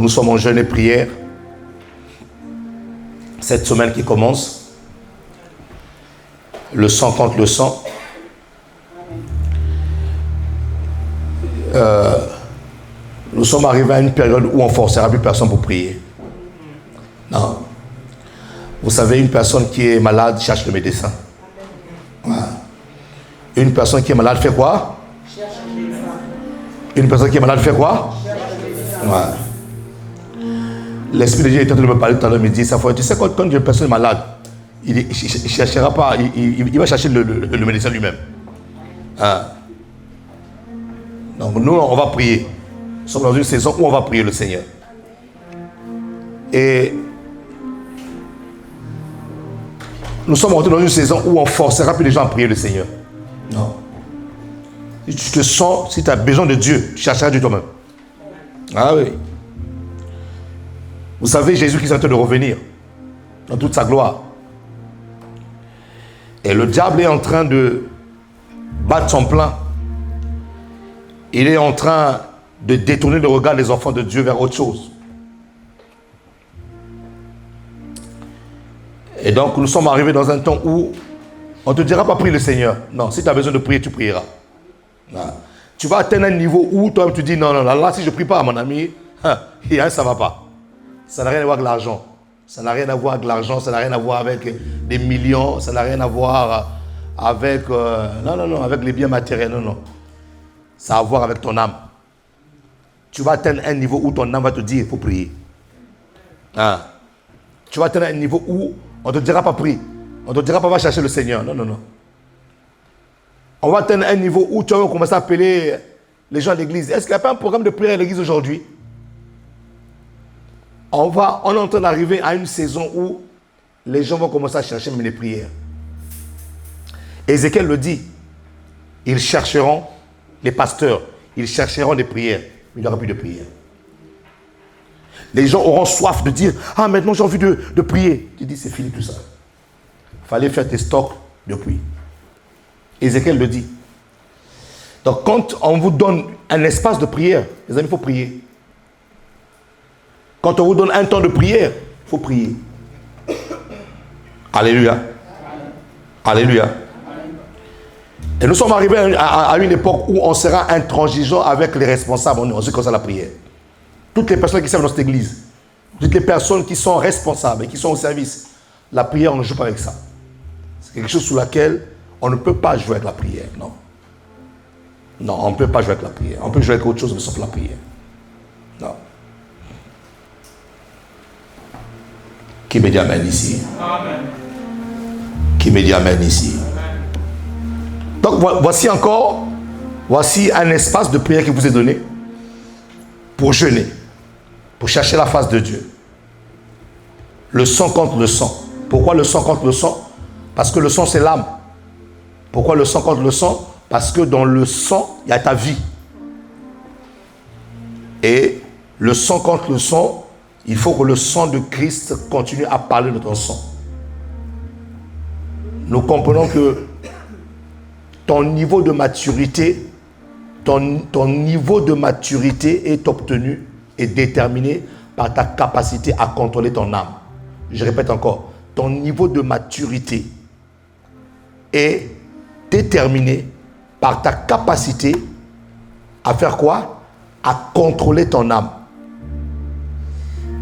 nous sommes en jeûne et prière. Cette semaine qui commence, le sang contre le sang. Nous sommes arrivés à une période où on ne forcera plus personne pour prier. Non. Vous savez, une personne qui est malade cherche le médecin. Voilà. Une personne qui est malade fait quoi? Une personne qui est malade fait quoi? Voilà. L'Esprit de Dieu est en train de me parler tout à l'heure, il me dit, ça faut, tu sais, quand une personne est malade, il ne cherchera pas, il va chercher le médecin lui-même. Hein? Donc nous, on va prier. Nous sommes dans une saison où on va prier le Seigneur. Et nous sommes rentrés dans une saison où on forcera plus les gens à prier le Seigneur. Non. Si tu te sens, si tu as besoin de Dieu, tu chercheras Dieu toi-même. Ah oui. Vous savez, Jésus qui est en train de revenir dans toute sa gloire. Et le diable est en train de battre son plein. Il est en train de détourner le regard des enfants de Dieu vers autre chose. Et donc, nous sommes arrivés dans un temps où on ne te dira pas prier le Seigneur. Non, si tu as besoin de prier, tu prieras. Tu vas atteindre un niveau où toi tu dis non, là, si je ne prie pas, mon ami, ça ne va pas. Ça n'a rien à voir avec l'argent. Ça n'a rien à voir avec l'argent, ça n'a rien à voir avec des millions, ça n'a rien à voir avec, avec les biens matériels, non. Ça a à voir avec ton âme. Tu vas atteindre un niveau où ton âme va te dire, il faut prier. Tu vas atteindre un niveau où on ne te dira pas prier. On ne te dira pas va chercher le Seigneur. Non. On va atteindre un niveau où tu vas commencer à appeler les gens à l'église. Est-ce qu'il n'y a pas un programme de prière à l'église aujourd'hui? On est en train d'arriver à une saison où les gens vont commencer à chercher même les prières. Ézéchiel le dit. Ils chercheront, les pasteurs, ils chercheront des prières. Mais il n'y aura plus de prières. Les gens auront soif de dire, ah maintenant j'ai envie de prier. Tu dis, c'est fini tout ça. Il fallait faire tes stocks depuis. Ézéchiel le dit. Donc quand on vous donne un espace de prière, les amis, il faut prier. Quand on vous donne un temps de prière, il faut prier. Alléluia. Alléluia. Et nous sommes arrivés à une époque où on sera intransigeant avec les responsables en ce qui concerne la prière. Toutes les personnes qui servent dans cette église, toutes les personnes qui sont responsables et qui sont au service, la prière, on ne joue pas avec ça. C'est quelque chose sur laquelle on ne peut pas jouer avec la prière. Non. Non, on ne peut pas jouer avec la prière. On peut jouer avec autre chose, mais sauf la prière. Non. Qui me dit amen ici? Amen. Qui me dit amen ici? Donc voici un espace de prière qui vous est donné pour jeûner, pour chercher la face de Dieu. Le sang contre le sang. Pourquoi le sang contre le sang? Parce que le sang c'est l'âme. Pourquoi le sang contre le sang? Parce que dans le sang, il y a ta vie. Et le sang contre le sang, il faut que le sang de Christ continue à parler de ton sang. Nous comprenons que ton niveau de maturité, ton niveau de maturité est obtenu et déterminé par ta capacité à contrôler ton âme. Je répète encore, ton niveau de maturité est déterminé par ta capacité à faire quoi? À contrôler ton âme.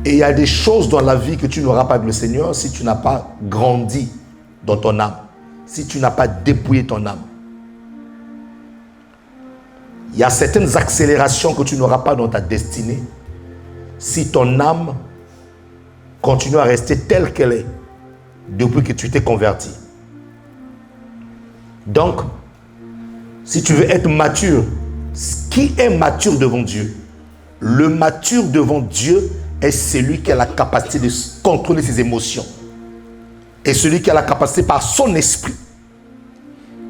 Et il y a des choses dans la vie que tu n'auras pas avec le Seigneur si tu n'as pas grandi dans ton âme, si tu n'as pas dépouillé ton âme. Il y a certaines accélérations que tu n'auras pas dans ta destinée si ton âme continue à rester telle qu'elle est depuis que tu t'es converti. Donc, si tu veux être mature, qui est mature devant Dieu? Le mature devant Dieu est celui qui a la capacité de contrôler ses émotions. Et celui qui a la capacité par son esprit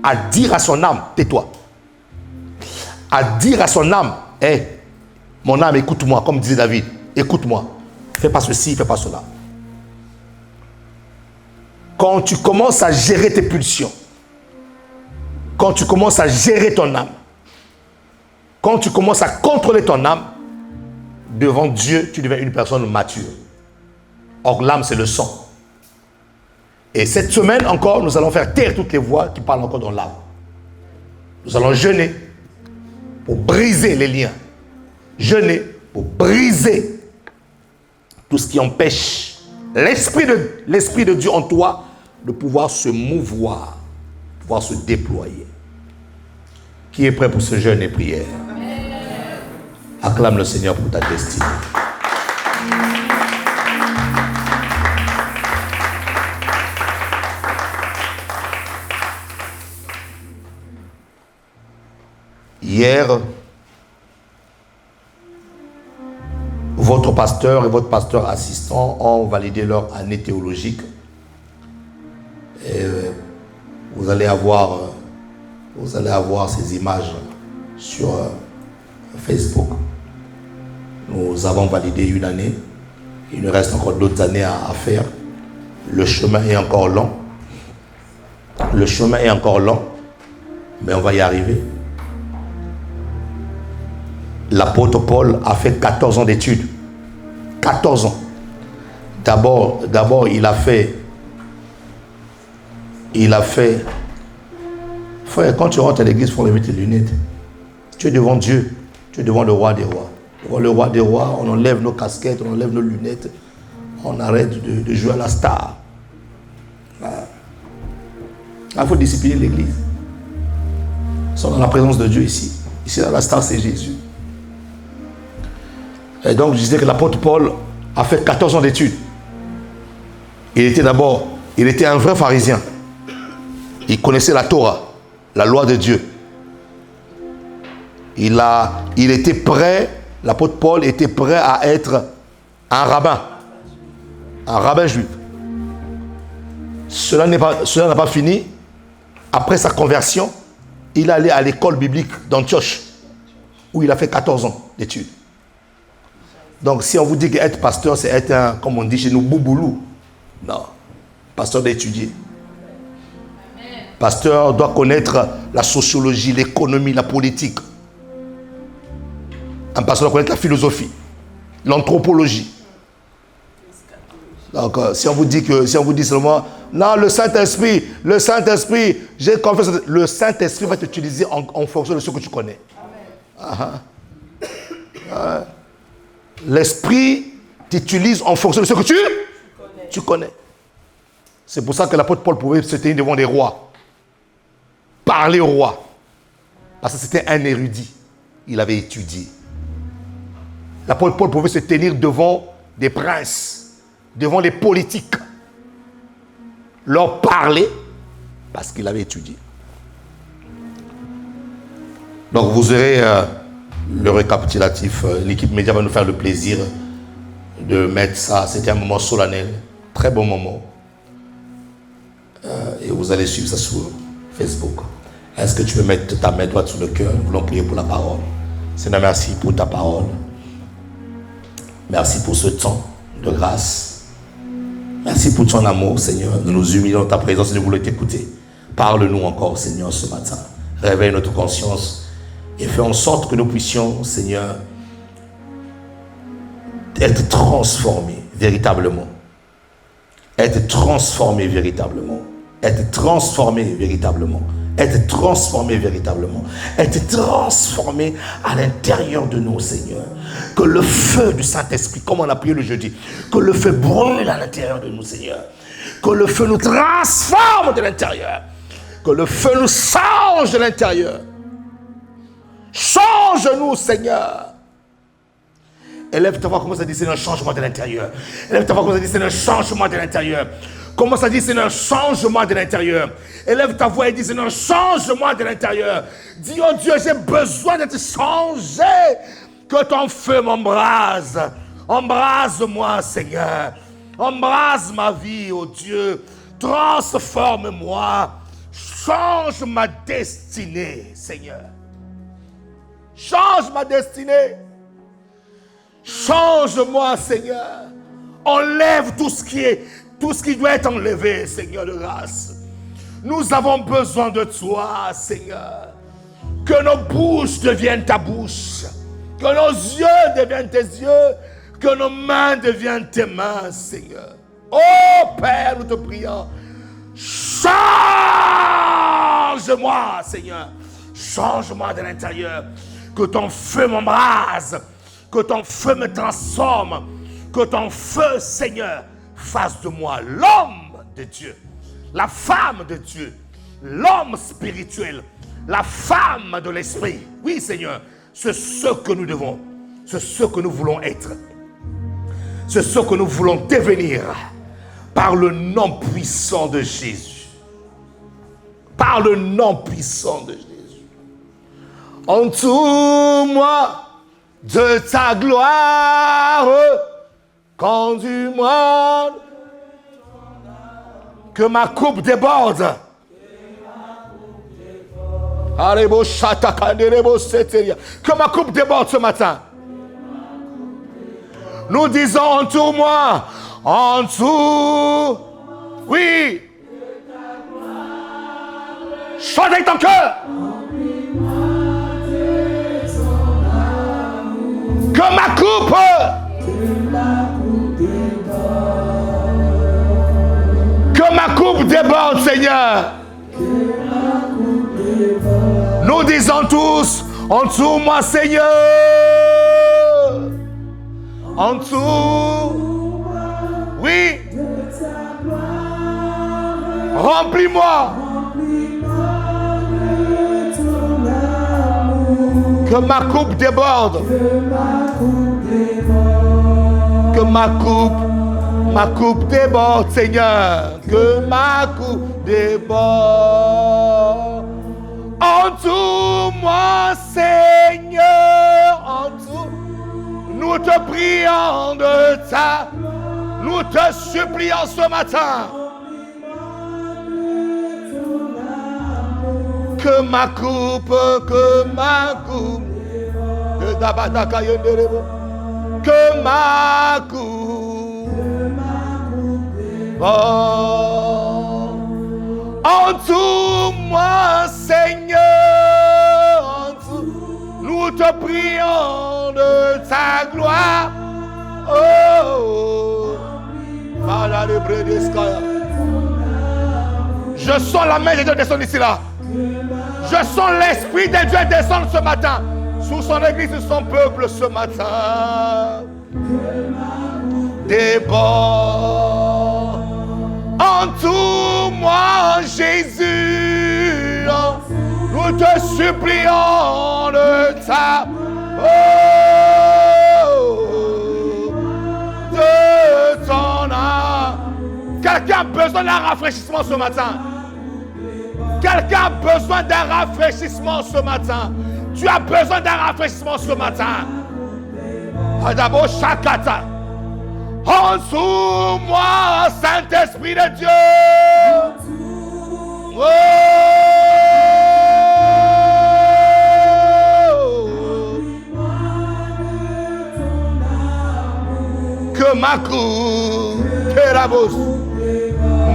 à dire à son âme, tais-toi. À dire à son âme, hey, mon âme, écoute-moi, comme disait David, écoute-moi, fais pas ceci, fais pas cela. Quand tu commences à gérer tes pulsions, quand tu commences à gérer ton âme, quand tu commences à contrôler ton âme, devant Dieu, tu deviens une personne mature. Or, l'âme, c'est le sang. Et cette semaine encore, nous allons faire taire toutes les voix qui parlent encore dans l'âme. Nous allons jeûner pour briser les liens. Jeûner pour briser tout ce qui empêche l'esprit de Dieu en toi de pouvoir se mouvoir, pouvoir se déployer. Qui est prêt pour ce jeûne et prière? Acclame le Seigneur pour ta destinée. Hier, votre pasteur et votre pasteur assistant ont validé leur année théologique. Et vous allez avoir ces images sur Facebook. Nous avons validé une année. Il nous reste encore d'autres années à faire. Le chemin est encore long. Le chemin est encore long, mais on va y arriver. L'apôtre Paul a fait 14 ans d'études. 14 ans. D'abord, il a fait. Frère, quand tu rentres à l'église, il faut remettre tes lunettes. Tu es devant Dieu. Tu es devant le roi des rois. Devant le roi des rois, on enlève nos casquettes, on enlève nos lunettes. On arrête de jouer à la star. Il faut discipliner l'église. Ils sont dans la présence de Dieu ici. Ici, la star, c'est Jésus. Et donc, je disais que l'apôtre Paul a fait 14 ans d'études. Il était un vrai pharisien. Il connaissait la Torah, la loi de Dieu. Il était prêt, l'apôtre Paul était prêt à être un rabbin juif. Cela n'a pas fini. Après sa conversion, il allait à l'école biblique d'Antioche, où il a fait 14 ans d'études. Donc, si on vous dit qu'être pasteur, c'est être un, comme on dit chez nous, bouboulou. Non. Pasteur doit étudier. Pasteur doit connaître la sociologie, l'économie, la politique. Un pasteur doit connaître la philosophie, l'anthropologie. Donc, si on vous dit seulement, non, le Saint-Esprit, j'ai confiance, le Saint-Esprit va t'utiliser en fonction de ce que tu connais. L'Esprit t'utilise en fonction de ce que tu connais. C'est pour ça que l'apôtre Paul pouvait se tenir devant les rois, parler aux rois, parce que c'était un érudit. Il avait étudié. L'apôtre Paul pouvait se tenir devant des princes, devant les politiques, leur parler, parce qu'il avait étudié. Donc vous aurez le récapitulatif. L'équipe média va nous faire le plaisir de mettre ça. C'était un moment solennel, très bon moment. Et vous allez suivre ça sur Facebook. Est-ce que tu peux mettre ta main droite sur le cœur? Nous voulons prier pour la parole. Seigneur, merci pour ta parole. Merci pour ce temps de grâce. Merci pour ton amour, Seigneur. Nous nous humilions dans ta présence et nous voulons t'écouter. Parle-nous encore, Seigneur, ce matin. Réveille notre conscience et fais en sorte que nous puissions, Seigneur, être transformés véritablement. Être transformés véritablement. Être transformés véritablement. Être transformé véritablement. Être transformé à l'intérieur de nous, Seigneur. Que le feu du Saint-Esprit, comme on a prié le jeudi, que le feu brûle à l'intérieur de nous, Seigneur. Que le feu nous transforme de l'intérieur. Que le feu nous change de l'intérieur. Change-nous, Seigneur. Élève ta voix, commence à dire, c'est un changement de l'intérieur. Élève ta voix, commence à dire, c'est un changement de l'intérieur. Commence à dire, c'est un changement de l'intérieur. Élève ta voix et dis, c'est un changement de l'intérieur. Dis, oh Dieu, j'ai besoin d'être changé. Que ton feu m'embrase. Embrase-moi, Seigneur. Embrase ma vie, oh Dieu. Transforme-moi. Change ma destinée, Seigneur. Change ma destinée. Change-moi, Seigneur. Enlève tout ce qui doit être enlevé, Seigneur de grâce. Nous avons besoin de toi, Seigneur. Que nos bouches deviennent ta bouche. Que nos yeux deviennent tes yeux. Que nos mains deviennent tes mains, Seigneur. Oh Père, nous te prions. Change-moi, Seigneur. Change-moi de l'intérieur. Que ton feu m'embrase. Que ton feu me transforme. Que ton feu, Seigneur, fasse de moi l'homme de Dieu. La femme de Dieu. L'homme spirituel. La femme de l'esprit. Oui, Seigneur. C'est ce que nous devons. C'est ce que nous voulons être. C'est ce que nous voulons devenir. Par le nom puissant de Jésus. Par le nom puissant de Jésus. Entoure-moi de ta gloire. Conduis-moi. Que ma coupe déborde. Que ma coupe déborde ce matin. Nous disons entoure-moi. Entoure. Oui. Chante avec ton cœur. Que ma coupe. Que ma coupe déborde, Seigneur. Nous disons tous, entoure-moi, Seigneur. Entoure. Oui. Remplis-moi. Que ma coupe déborde. Que ma coupe déborde, Seigneur. Que ma coupe déborde. Entoure-moi, Seigneur. Entoure. Nous te prions de ta. Nous te supplions ce matin. Que ma coupe. Que ma coupe. Oh. Entoure-moi, Seigneur. Nous te prions de ta gloire. Oh. Je sens la main de Dieu descendre ici là. Je sens l'esprit de Dieu descendre ce matin sous son église, sur son peuple ce matin. Déborde. Entoure-moi, Jésus. Nous te supplions de ta. De ton âme. Quelqu'un a besoin d'un rafraîchissement ce matin. Quelqu'un a besoin d'un rafraîchissement ce matin. Tu as besoin d'un rafraîchissement ce matin. Adabo Shakata. Entoure-moi, Saint-Esprit de Dieu. Oh. Que ma coupe, Kerabos,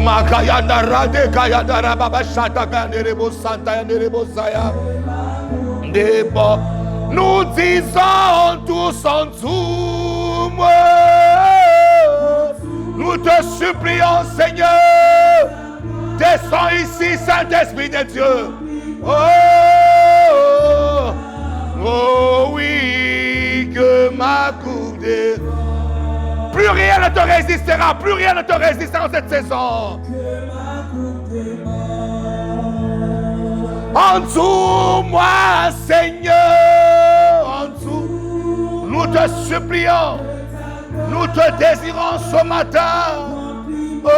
Makayanda Rade Kayadara Baba Shataka Nerebo Santa Nerebo Saya. Nous disons tous entoure-moi. Nous te supplions, Seigneur. Descends ici, Saint-Esprit de Dieu. Oh, oh oui, que ma coupe de... Plus rien ne te résistera, plus rien ne te résistera en cette saison. Entoure-moi, Seigneur. Entoure. Nous te supplions. Nous te désirons ce matin. Oh,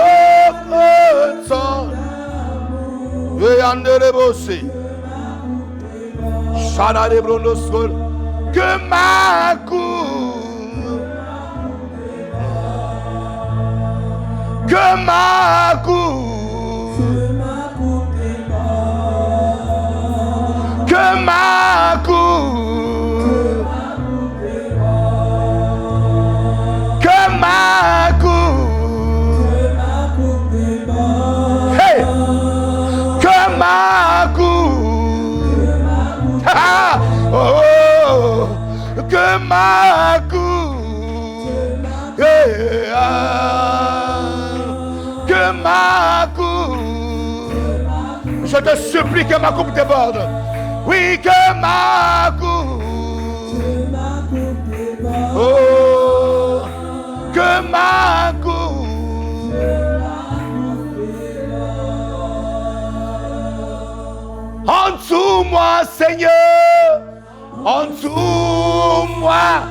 son. Que ma coupe. Que ma coupe. Que ma coupe. Que ma coupe. Hey. Que ma coupe. Ah. Oh. que ma coupe, que ma coupe, je te supplie que ma coupe déborde. Oui, que ma coupe, oh, que ma coupe, en dessous moi, Seigneur, en dessous moi,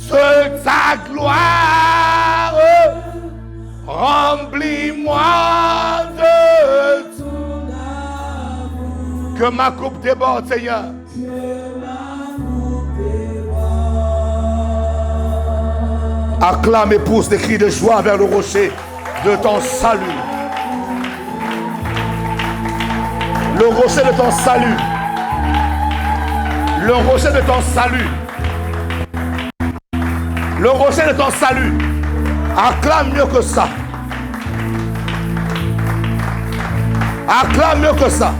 de ta gloire, remplis-moi de ton amour. Que ma coupe déborde, Seigneur. Acclame et pousse des cris de joie vers le rocher de ton salut. Le rocher de ton salut. Le rocher de ton salut. Le rocher de ton salut. Acclame mieux que ça. Acclame mieux que ça.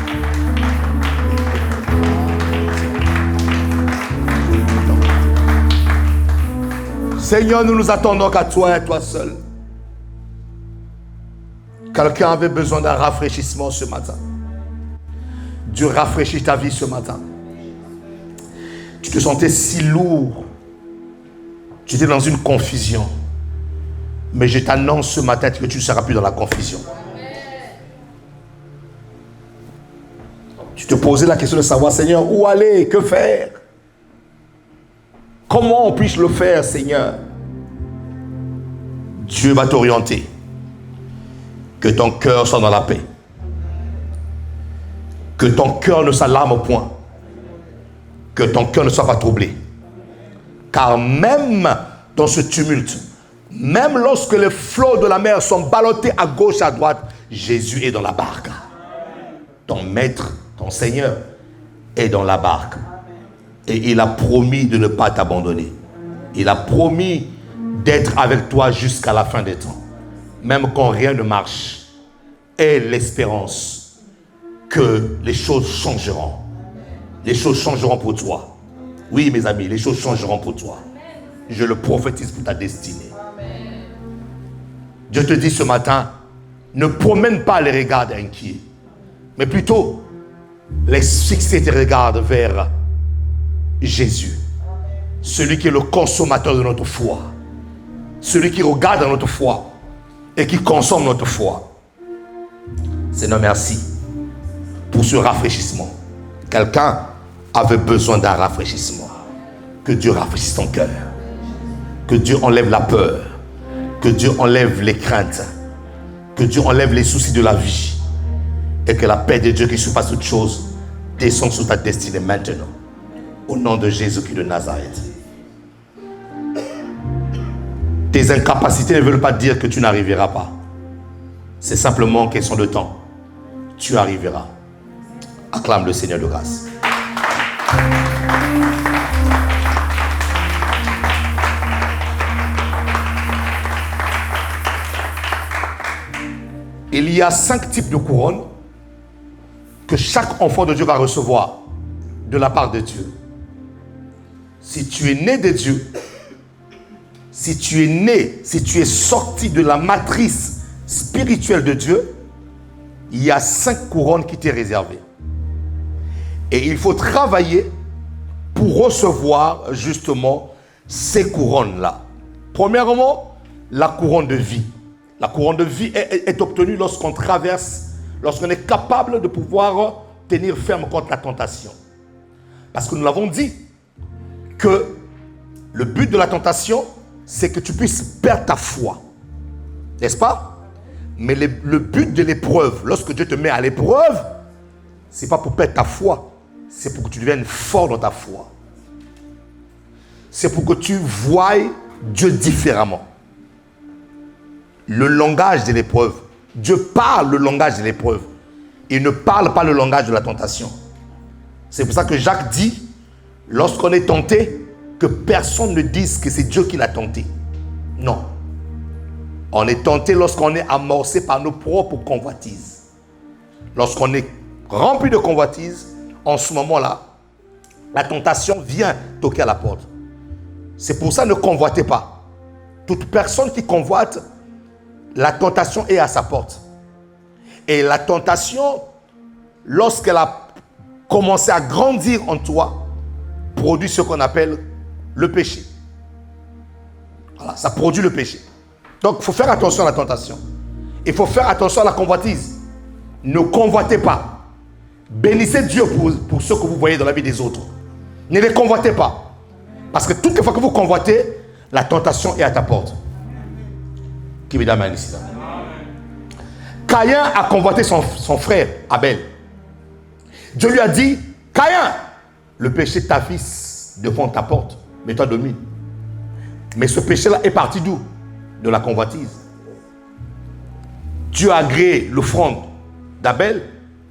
Seigneur, nous nous attendons qu'à toi et à toi seul. Quelqu'un avait besoin d'un rafraîchissement ce matin. Dieu rafraîchit ta vie ce matin. Tu te sentais si lourd. Tu étais dans une confusion. Mais je t'annonce ce matin que tu ne seras plus dans la confusion. Tu te posais la question de savoir, Seigneur, où aller, que faire? Comment on puisse le faire, Seigneur? Dieu va t'orienter. Que ton cœur soit dans la paix. Que ton cœur ne s'alarme point. Que ton cœur ne soit pas troublé. Car même dans ce tumulte, même lorsque les flots de la mer sont ballottés à gauche et à droite, Jésus est dans la barque. Ton maître, ton Seigneur est dans la barque. Et il a promis de ne pas t'abandonner. Il a promis d'être avec toi jusqu'à la fin des temps. Même quand rien ne marche. Aie l'espérance que les choses changeront. Les choses changeront pour toi. Oui, mes amis, les choses changeront pour toi. Je le prophétise pour ta destinée. Dieu te dit ce matin, ne promène pas les regards inquiets, mais plutôt laisse fixer tes regards vers Jésus, celui qui est le consommateur de notre foi, celui qui regarde notre foi et qui consomme notre foi. Seigneur, merci pour ce rafraîchissement. Quelqu'un avait besoin d'un rafraîchissement. Que Dieu rafraîchisse ton cœur. Que Dieu enlève la peur. Que Dieu enlève les craintes. Que Dieu enlève les soucis de la vie. Et que la paix de Dieu qui surpasse toute chose descende sur ta destinée maintenant. Au nom de Jésus-Christ de Nazareth. Tes incapacités ne veulent pas dire que tu n'arriveras pas. C'est simplement une question de temps. Tu arriveras. Acclame le Seigneur de grâce. Il y a 5 types de couronnes que chaque enfant de Dieu va recevoir de la part de Dieu. Si tu es né de Dieu, si tu es sorti de la matrice spirituelle de Dieu, il y a 5 couronnes qui t'est réservées. Et il faut travailler pour recevoir justement ces couronnes-là. Premièrement, la couronne de vie. La couronne de vie est obtenue lorsqu'on traverse, lorsqu'on est capable de pouvoir tenir ferme contre la tentation. Parce que nous l'avons dit, que le but de la tentation, c'est que tu puisses perdre ta foi. N'est-ce pas? Mais le but de l'épreuve, lorsque Dieu te met à l'épreuve, ce n'est pas pour perdre ta foi. C'est pour que tu deviennes fort dans ta foi. C'est pour que tu voies Dieu différemment. Le langage de l'épreuve. Dieu parle le langage de l'épreuve. Il ne parle pas le langage de la tentation. C'est pour ça que Jacques dit, lorsqu'on est tenté, que personne ne dise que c'est Dieu qui l'a tenté. Non. On est tenté lorsqu'on est amorcé par nos propres convoitises. Lorsqu'on est rempli de convoitises, en ce moment-là, la tentation vient toquer à la porte. C'est pour ça, ne convoitez pas. Toute personne qui convoite, la tentation est à sa porte. Et la tentation, lorsqu'elle a commencé à grandir en toi, produit ce qu'on appelle le péché. Voilà, ça produit le péché. Donc, il faut faire attention à la tentation. Il faut faire attention à la convoitise. Ne convoitez pas. Bénissez Dieu pour ce que vous voyez dans la vie des autres. Ne les convoitez pas. Parce que toutes les fois que vous convoitez, la tentation est à ta porte. Qui me donne ici? Caïn a convoité son frère Abel. Dieu lui a dit, Caïn, le péché t'affiche devant ta porte, mais toi domine. Mais ce péché-là est parti d'où? De la convoitise. Dieu a agréé l'offrande d'Abel,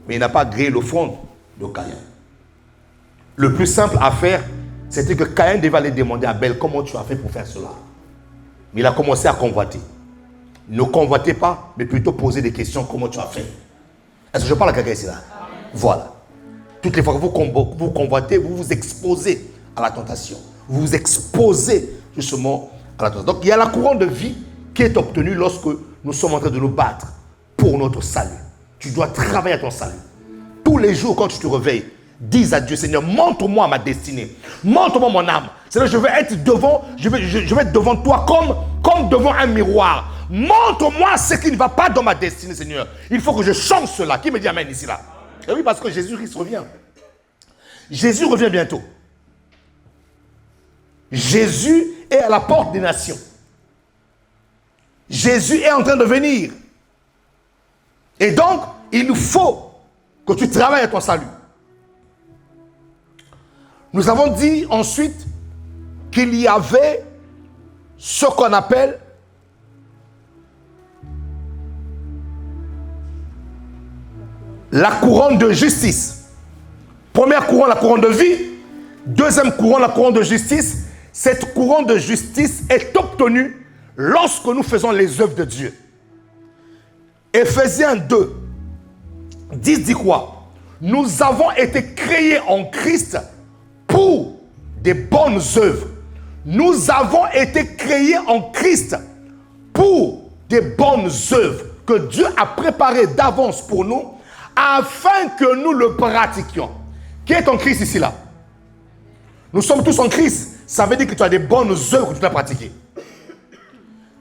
mais il n'a pas agréé l'offrande de Caïn. Le plus simple à faire, c'était que Caïn devait aller demander à Abel comment tu as fait pour faire cela. Mais il a commencé à convoiter. Ne convoitez pas, mais plutôt poser des questions. Comment tu as fait? Est-ce que je parle à quelqu'un ici là? Voilà. Toutes les fois que vous convoitez, vous vous exposez à la tentation. Vous vous exposez justement à la tentation. Donc il y a la couronne de vie qui est obtenue lorsque nous sommes en train de nous battre pour notre salut. Tu dois travailler à ton salut. Tous les jours quand tu te réveilles, dis à Dieu, Seigneur, montre-moi ma destinée. Montre-moi mon âme. Seigneur, je vais être devant toi comme devant un miroir. Montre-moi ce qui ne va pas dans ma destinée, Seigneur. Il faut que je change cela. Qui me dit amen ici là? Et oui, parce que Jésus-Christ revient. Jésus revient bientôt. Jésus est à la porte des nations. Jésus est en train de venir. Et donc, il faut que tu travailles à ton salut. Nous avons dit ensuite qu'il y avait ce qu'on appelle la couronne de justice. Première couronne, la couronne de vie. Deuxième couronne, la couronne de justice. Cette couronne de justice est obtenue lorsque nous faisons les œuvres de Dieu. Éphésiens 2, 10 dit quoi? Nous avons été créés en Christ pour des bonnes œuvres. Nous avons été créés en Christ pour des bonnes œuvres que Dieu a préparées d'avance pour nous afin que nous le pratiquions. Qui est en Christ ici là? Nous sommes tous en Christ. Ça veut dire que tu as des bonnes œuvres que tu dois pratiquer.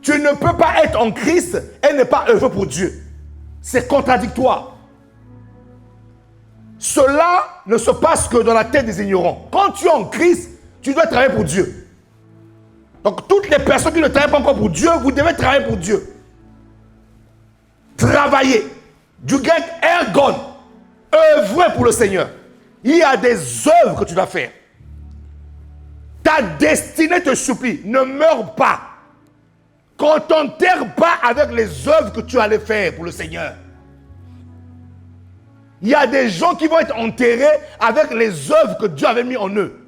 Tu ne peux pas être en Christ et ne pas œuvrer pour Dieu. C'est contradictoire. Cela ne se passe que dans la tête des ignorants. Quand tu es en Christ, tu dois travailler pour Dieu. Donc toutes les personnes qui ne travaillent pas encore pour Dieu, vous devez travailler pour Dieu. Travailler. Du grec ergon. Œuvrer pour le Seigneur. Il y a des œuvres que tu dois faire. Ta destinée te supplie. Ne meurs pas. Qu'on ne t'enterre pas avec les œuvres que tu allais faire pour le Seigneur. Il y a des gens qui vont être enterrés avec les œuvres que Dieu avait mis en eux.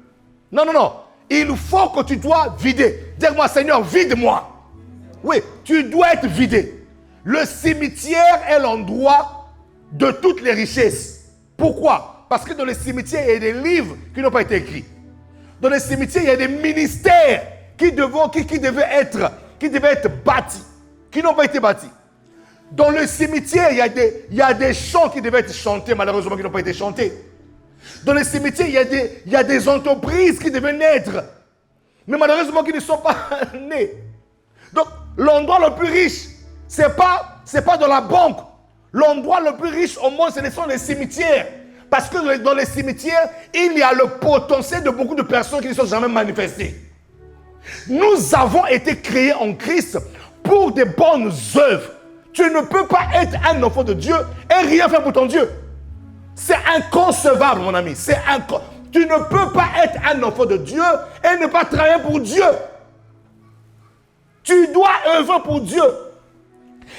Non, non, non. Il faut que tu dois vider. Dis-moi, Seigneur, vide-moi. Oui, tu dois être vidé. Le cimetière est l'endroit de toutes les richesses. Pourquoi? Parce que dans les cimetières, il y a des livres qui n'ont pas été écrits. Dans les cimetières, il y a des ministères qui devaient être bâtis, qui n'ont pas été bâtis. Dans le cimetière, il y a des chants qui devaient être chantés, malheureusement, qui n'ont pas été chantés. Dans les cimetières, il y a des entreprises qui devaient naître, mais malheureusement, qui ne sont pas nées. Donc, l'endroit le plus riche, c'est pas dans la banque. L'endroit le plus riche au monde, ce sont les cimetières. Parce que dans les cimetières, il y a le potentiel de beaucoup de personnes qui ne sont jamais manifestées. Nous avons été créés en Christ pour des bonnes œuvres. Tu ne peux pas être un enfant de Dieu et rien faire pour ton Dieu. C'est inconcevable, mon ami. Tu ne peux pas être un enfant de Dieu et ne pas travailler pour Dieu. Tu dois œuvrer pour Dieu.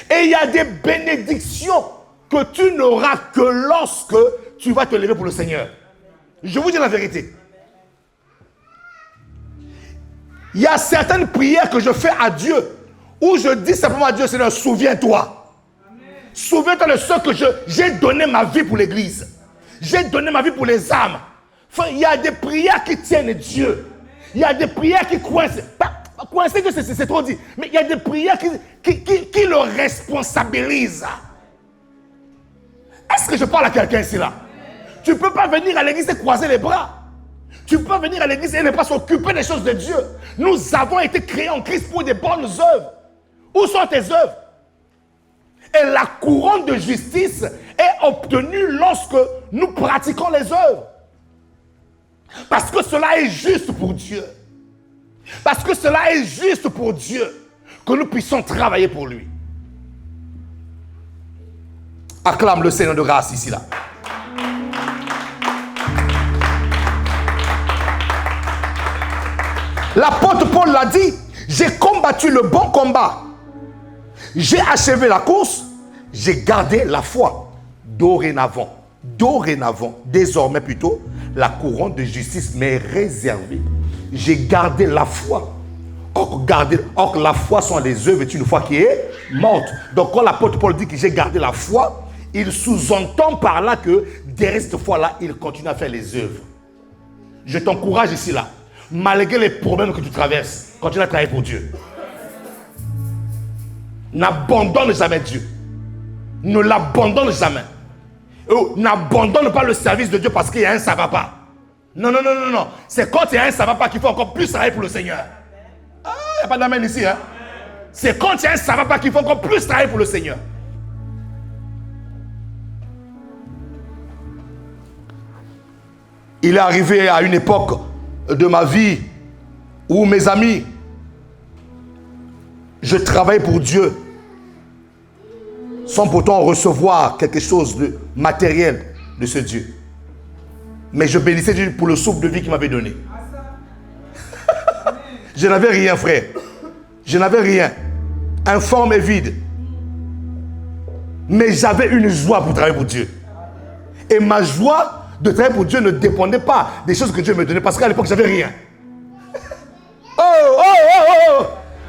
Et il y a des bénédictions que tu n'auras que lorsque tu vas te lever pour le Seigneur. Je vous dis la vérité. Il y a certaines prières que je fais à Dieu où je dis simplement à Dieu, Seigneur, souviens-toi. Souviens-toi de ce que j'ai donné ma vie pour l'église. J'ai donné ma vie pour les âmes. Enfin, il y a des prières qui tiennent Dieu. il y a des prières qui coincent. Coincer, c'est trop dit. Mais il y a des prières qui le responsabilisent. Est-ce que je parle à quelqu'un ici là? Tu ne peux pas venir à l'église et croiser les bras. Tu peux venir à l'église et ne pas s'occuper des choses de Dieu. Nous avons été créés en Christ pour des bonnes œuvres. Où sont tes œuvres? Et la couronne de justice est obtenue lorsque nous pratiquons les œuvres. Parce que cela est juste pour Dieu. Parce que cela est juste pour Dieu que nous puissions travailler pour lui. Acclame le Seigneur de grâce ici là. L'apôtre Paul l'a dit, j'ai combattu le bon combat. J'ai achevé la course, j'ai gardé la foi. Dorénavant, désormais plutôt, la couronne de justice m'est réservée. J'ai gardé la foi. Or, la foi sans les œuvres est une foi qui est morte. Donc quand l'apôtre Paul dit que j'ai gardé la foi, il sous-entend par là que derrière cette foi-là, il continue à faire les œuvres. Je t'encourage ici là, malgré les problèmes que tu traverses, continue à travailler pour Dieu. N'abandonne jamais Dieu. Ne l'abandonne jamais. N'abandonne pas le service de Dieu parce qu'il y a un ça va pas. Non. C'est quand il y a un ça va pas qu'il faut encore plus travailler pour le Seigneur. Il n'y a pas d'amen ici. Hein? C'est quand il y a un ça va pas qu'il faut encore plus travailler pour le Seigneur. Il est arrivé à une époque de ma vie où mes amis, je travaillais pour Dieu sans pourtant recevoir quelque chose de matériel de ce Dieu. Mais je bénissais Dieu pour le souffle de vie qu'il m'avait donné. Je n'avais rien, frère. Je n'avais rien. Informe et vide. Mais j'avais une joie pour travailler pour Dieu. Et ma joie de travailler pour Dieu ne dépendait pas des choses que Dieu me donnait. Parce qu'à l'époque, j'avais rien.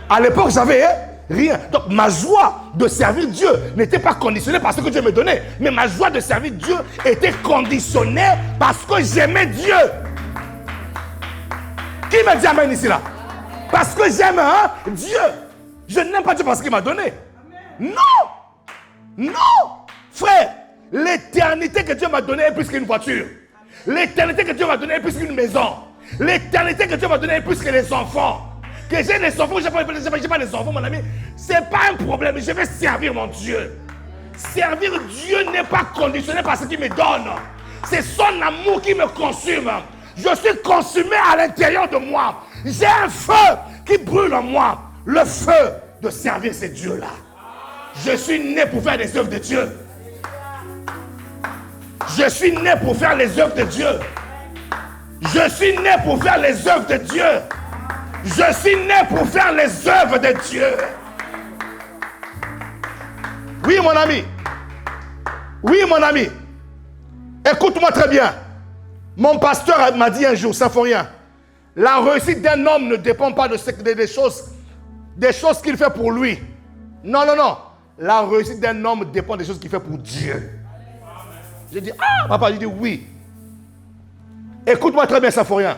À l'époque, j'avais rien. Donc, ma joie de servir Dieu n'était pas conditionnée par ce que Dieu me donnait. Mais ma joie de servir Dieu était conditionnée parce que j'aimais Dieu. Qui me dit amen ici là? Parce que j'aime Dieu. Je n'aime pas Dieu parce qu'il m'a donné. Non. Frère, l'éternité que Dieu m'a donnée est plus qu'une voiture. L'éternité que Dieu m'a donnée est plus qu'une maison. L'éternité que Dieu m'a donnée est plus que les enfants. Que j'ai des enfants, j'ai pas des enfants, mon ami. C'est pas un problème. Je vais servir mon Dieu. Servir Dieu n'est pas conditionné par ce qu'il me donne. C'est son amour qui me consume. Je suis consumé à l'intérieur de moi. J'ai un feu qui brûle en moi. Le feu de servir ces dieux-là. Je suis né pour faire les œuvres de Dieu. Je suis né pour faire les œuvres de Dieu. Je suis né pour faire les œuvres de Dieu. Je suis né pour faire les œuvres de Dieu. Oui, mon ami. Oui, mon ami. Écoute-moi très bien. Mon pasteur m'a dit un jour, Symphorien, la réussite d'un homme ne dépend pas des choses qu'il fait pour lui. Non. La réussite d'un homme dépend des choses qu'il fait pour Dieu. J'ai dit, papa, j'ai dit oui. Écoute-moi très bien, Symphorien.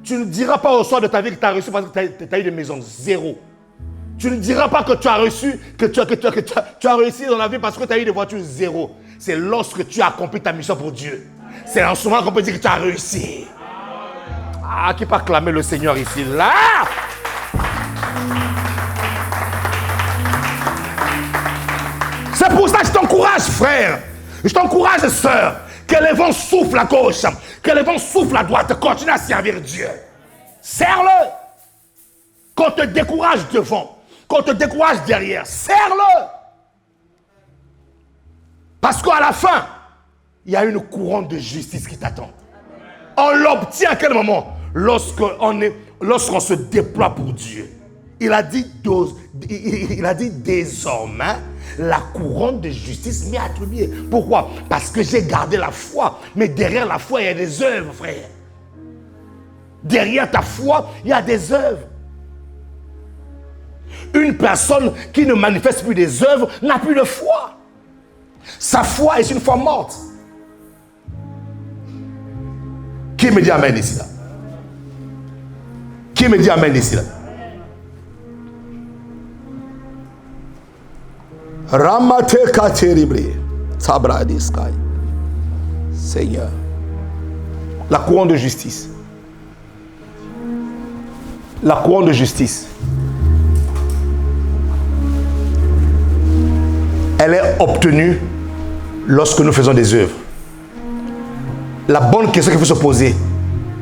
Tu ne diras pas au soir de ta vie que tu as reçu parce que tu as eu des maisons. Zéro. Tu ne diras pas que tu as reçu, que tu as réussi dans la vie parce que tu as eu des voitures. Zéro. C'est lorsque tu as accompli ta mission pour Dieu. C'est en ce moment qu'on peut dire que tu as réussi. Qui peut acclamer le Seigneur ici? Là! C'est pour ça que je t'encourage, frère. Je t'encourage, sœur. Que les vents soufflent à gauche, que les vents soufflent à droite. Continue à servir Dieu. Serre-le. Qu'on te décourage devant, qu'on te décourage derrière, serre-le. Parce qu'à la fin, il y a une couronne de justice qui t'attend. On l'obtient à quel moment? Lorsqu'on se déploie pour Dieu. Il a dit désormais, la couronne de justice m'est attribuée. Pourquoi? Parce que j'ai gardé la foi. Mais derrière la foi, il y a des œuvres, frère. Derrière ta foi, il y a des œuvres. Une personne qui ne manifeste plus des œuvres n'a plus de foi. Sa foi est une foi morte. Qui me dit amen ici là? Qui me dit amen ici là? Ramate kateribre. Sabradiskai. Seigneur. La couronne de justice. La couronne de justice. Elle est obtenue lorsque nous faisons des œuvres. La bonne question qu'il faut se poser,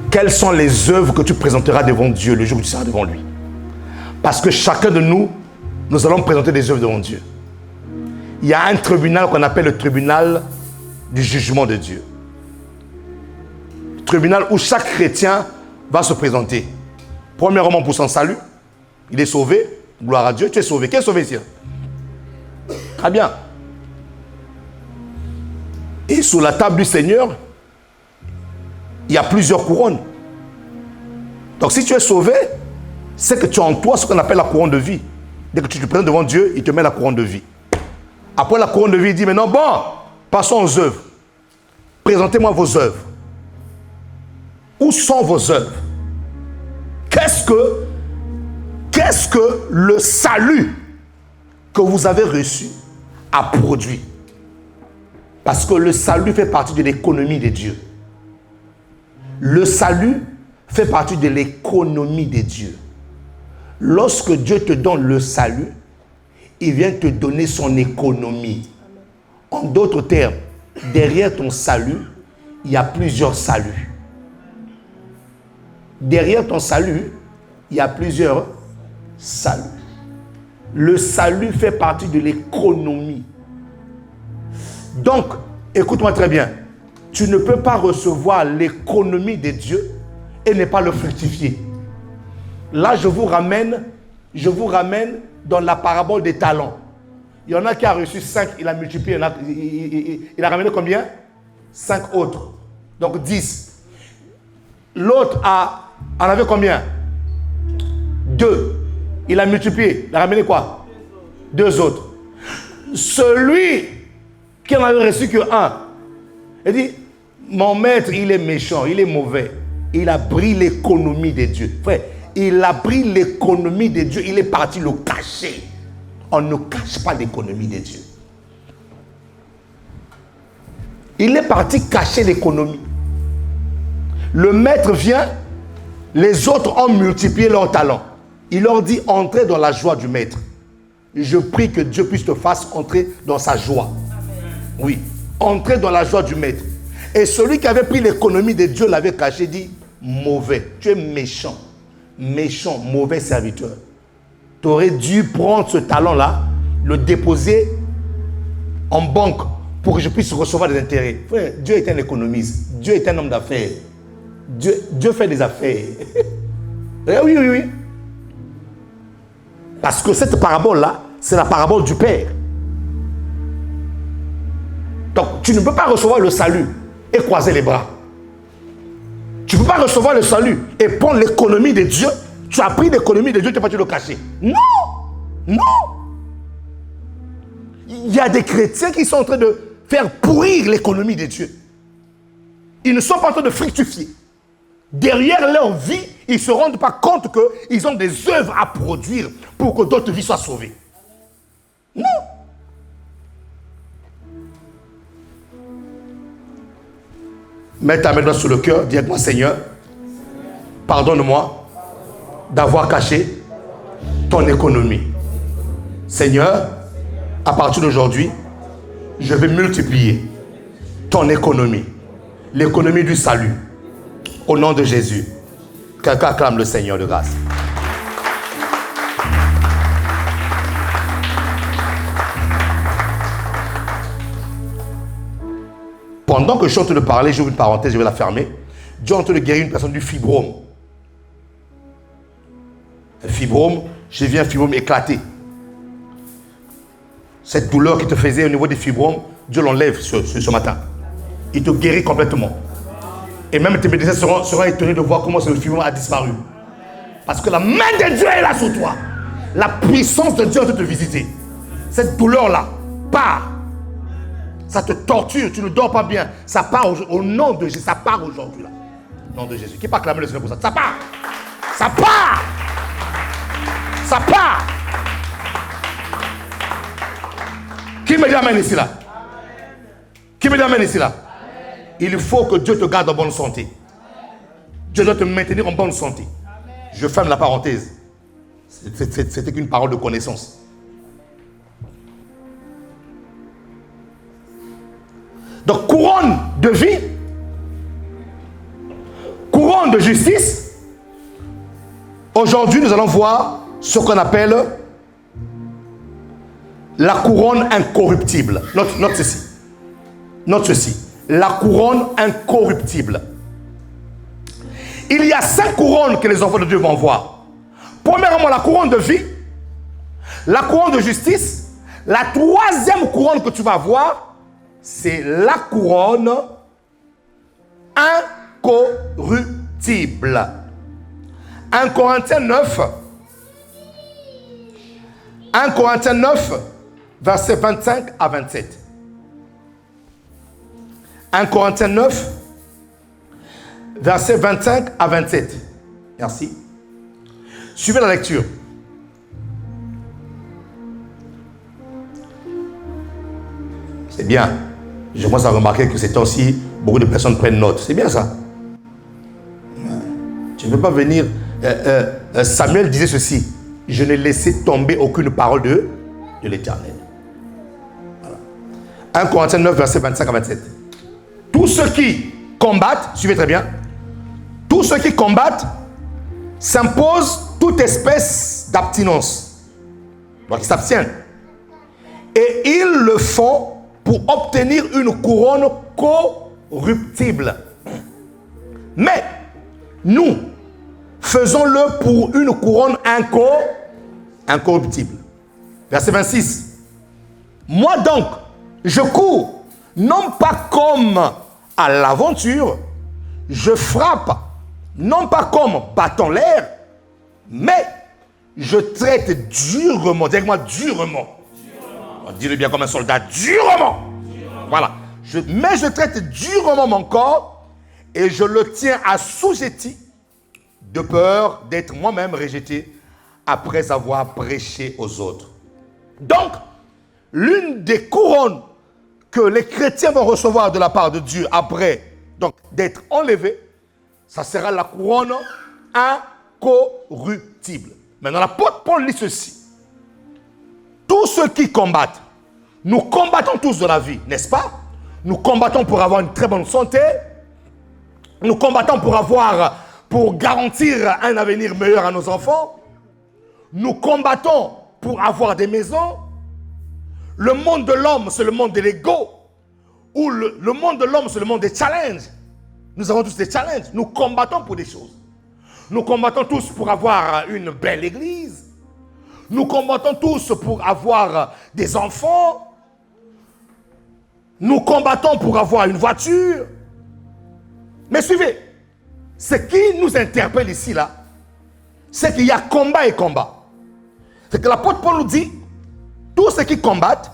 quelles sont les œuvres que tu présenteras devant Dieu le jour où tu seras devant lui? Parce que chacun de nous, nous allons présenter des œuvres devant Dieu. Il y a un tribunal qu'on appelle le tribunal du jugement de Dieu. Tribunal où chaque chrétien va se présenter. Premièrement pour son salut. Il est sauvé. Gloire à Dieu. Tu es sauvé. Qui est sauvé ici? Très bien. Et sur la table du Seigneur, il y a plusieurs couronnes. Donc si tu es sauvé, c'est que tu as en toi ce qu'on appelle la couronne de vie. Dès que tu te présentes devant Dieu, il te met la couronne de vie. Après la couronne de vie, il dit maintenant, bon, passons aux œuvres. Présentez-moi vos œuvres. Où sont vos œuvres? Qu'est-ce que le salut que vous avez reçu a produit? Parce que le salut fait partie de l'économie de Dieu. Le salut fait partie de l'économie de Dieu. Lorsque Dieu te donne le salut, il vient te donner son économie. En d'autres termes, derrière ton salut, il y a plusieurs saluts. Derrière ton salut, il y a plusieurs saluts. Le salut fait partie de l'économie. Donc, écoute-moi très bien. Tu ne peux pas recevoir l'économie de Dieu et ne pas le fructifier. Là, je vous ramène dans la parabole des talents. Il y en a qui a reçu 5, il a multiplié, il a ramené combien? 5 autres. Donc 10. L'autre en avait combien? 2. Il a multiplié, il a ramené quoi? 2 autres. Celui qui n'en avait reçu que 1, il dit, mon maître, il est méchant, il est mauvais. Il a pris l'économie de Dieu. Frère, il a pris l'économie de Dieu, il est parti le cacher. On ne cache pas l'économie de Dieu. Il est parti cacher l'économie. Le maître vient, les autres ont multiplié leurs talents. Il leur dit, entrez dans la joie du maître. Je prie que Dieu puisse te faire entrer dans sa joie. Oui, entrez dans la joie du maître. Et celui qui avait pris l'économie de Dieu l'avait caché, dit, mauvais, tu es méchant. Méchant, mauvais serviteur. Tu aurais dû prendre ce talent-là, le déposer en banque pour que je puisse recevoir des intérêts. Frère, Dieu est un économiste. Dieu est un homme d'affaires. Dieu fait des affaires. Oui, oui, oui. Parce que cette parabole-là, c'est la parabole du Père. Donc, tu ne peux pas recevoir le salut et croiser les bras. Tu ne peux pas recevoir le salut et prendre l'économie de Dieu. Tu as pris l'économie de Dieu, tu n'es pas le cacher. Non! Non! Il y a des chrétiens qui sont en train de faire pourrir l'économie de Dieu. Ils ne sont pas en train de fructifier. Derrière leur vie, ils ne se rendent pas compte qu'ils ont des œuvres à produire pour que d'autres vies soient sauvées. Non! Mets ta main sur le cœur, dis avec moi, Seigneur, pardonne-moi d'avoir caché ton économie. Seigneur, à partir d'aujourd'hui, je vais multiplier ton économie, l'économie du salut, au nom de Jésus. Quelqu'un acclame le Seigneur de grâce. Pendant que je suis en train de parler, j'ouvre une parenthèse, je vais la fermer. Dieu est en train de guérir une personne du fibrome. Un fibrome, j'ai vu un fibrome éclaté. Cette douleur qui te faisait au niveau des fibromes, Dieu l'enlève ce matin. Il te guérit complètement. Et même tes médecins seront étonnés de voir comment ce fibrome a disparu. Parce que la main de Dieu est là sur toi. La puissance de Dieu est en train de te visiter. Cette douleur-là part. Ça te torture, tu ne dors pas bien. Ça part au nom de Jésus. Ça part aujourd'hui là. Au nom de Jésus. Qui peut acclamer le Seigneur pour ça? Ça part. Ça part. Ça part. Qui me dit amen ici là? Qui me dit amen ici là? Il faut que Dieu te garde en bonne santé. Dieu doit te maintenir en bonne santé. Je ferme la parenthèse. C'était qu'une parole de connaissance. Donc, couronne de vie, couronne de justice. Aujourd'hui, nous allons voir ce qu'on appelle la couronne incorruptible. Note ceci. Note ceci. La couronne incorruptible. Il y a 5 couronnes que les enfants de Dieu vont voir. Premièrement, la couronne de vie, la couronne de justice. La troisième couronne que tu vas voir, c'est la couronne incorruptible. 1 Corinthiens 9, versets 25 à 27. 1 Corinthiens 9, versets 25 à 27. Merci. Suivez la lecture. C'est bien. Je commence à remarquer que ces temps-ci, beaucoup de personnes prennent note. C'est bien ça. Tu ne peux pas venir... Samuel disait ceci. Je n'ai laissé tomber aucune parole de l'Éternel. Voilà. 1 Corinthiens 9, verset 25 à 27. Tous ceux qui combattent, suivez très bien, tous ceux qui combattent s'imposent toute espèce d'abstinence. Donc ils s'abstiennent. Et ils le font pour obtenir une couronne corruptible. Mais nous, faisons-le pour une couronne incorruptible. Verset 26. Moi donc, je cours, non pas comme à l'aventure, je frappe, non pas comme battant l'air, mais je traite durement, dis-moi durement. Dis-le bien comme un soldat, durement. Voilà. Mais je traite durement mon corps et je le tiens assujetti de peur d'être moi-même rejeté après avoir prêché aux autres. Donc, l'une des couronnes que les chrétiens vont recevoir de la part de Dieu après d'être enlevés, ça sera la couronne incorruptible. Maintenant, l'apôtre Paul lit ceci. Tous ceux qui combattent, nous combattons tous dans la vie, n'est-ce pas? Nous combattons pour avoir une très bonne santé. Nous combattons pour garantir un avenir meilleur à nos enfants. Nous combattons pour avoir des maisons. Le monde de l'homme, c'est le monde de l'ego. Ou le monde de l'homme, c'est le monde des challenges. Nous avons tous des challenges. Nous combattons pour des choses. Nous combattons tous pour avoir une belle église. Nous combattons tous pour avoir des enfants. Nous combattons pour avoir une voiture. Mais suivez, ce qui nous interpelle ici, là, c'est qu'il y a combat et combat. C'est que l'apôtre Paul nous dit, tous ceux qui combattent,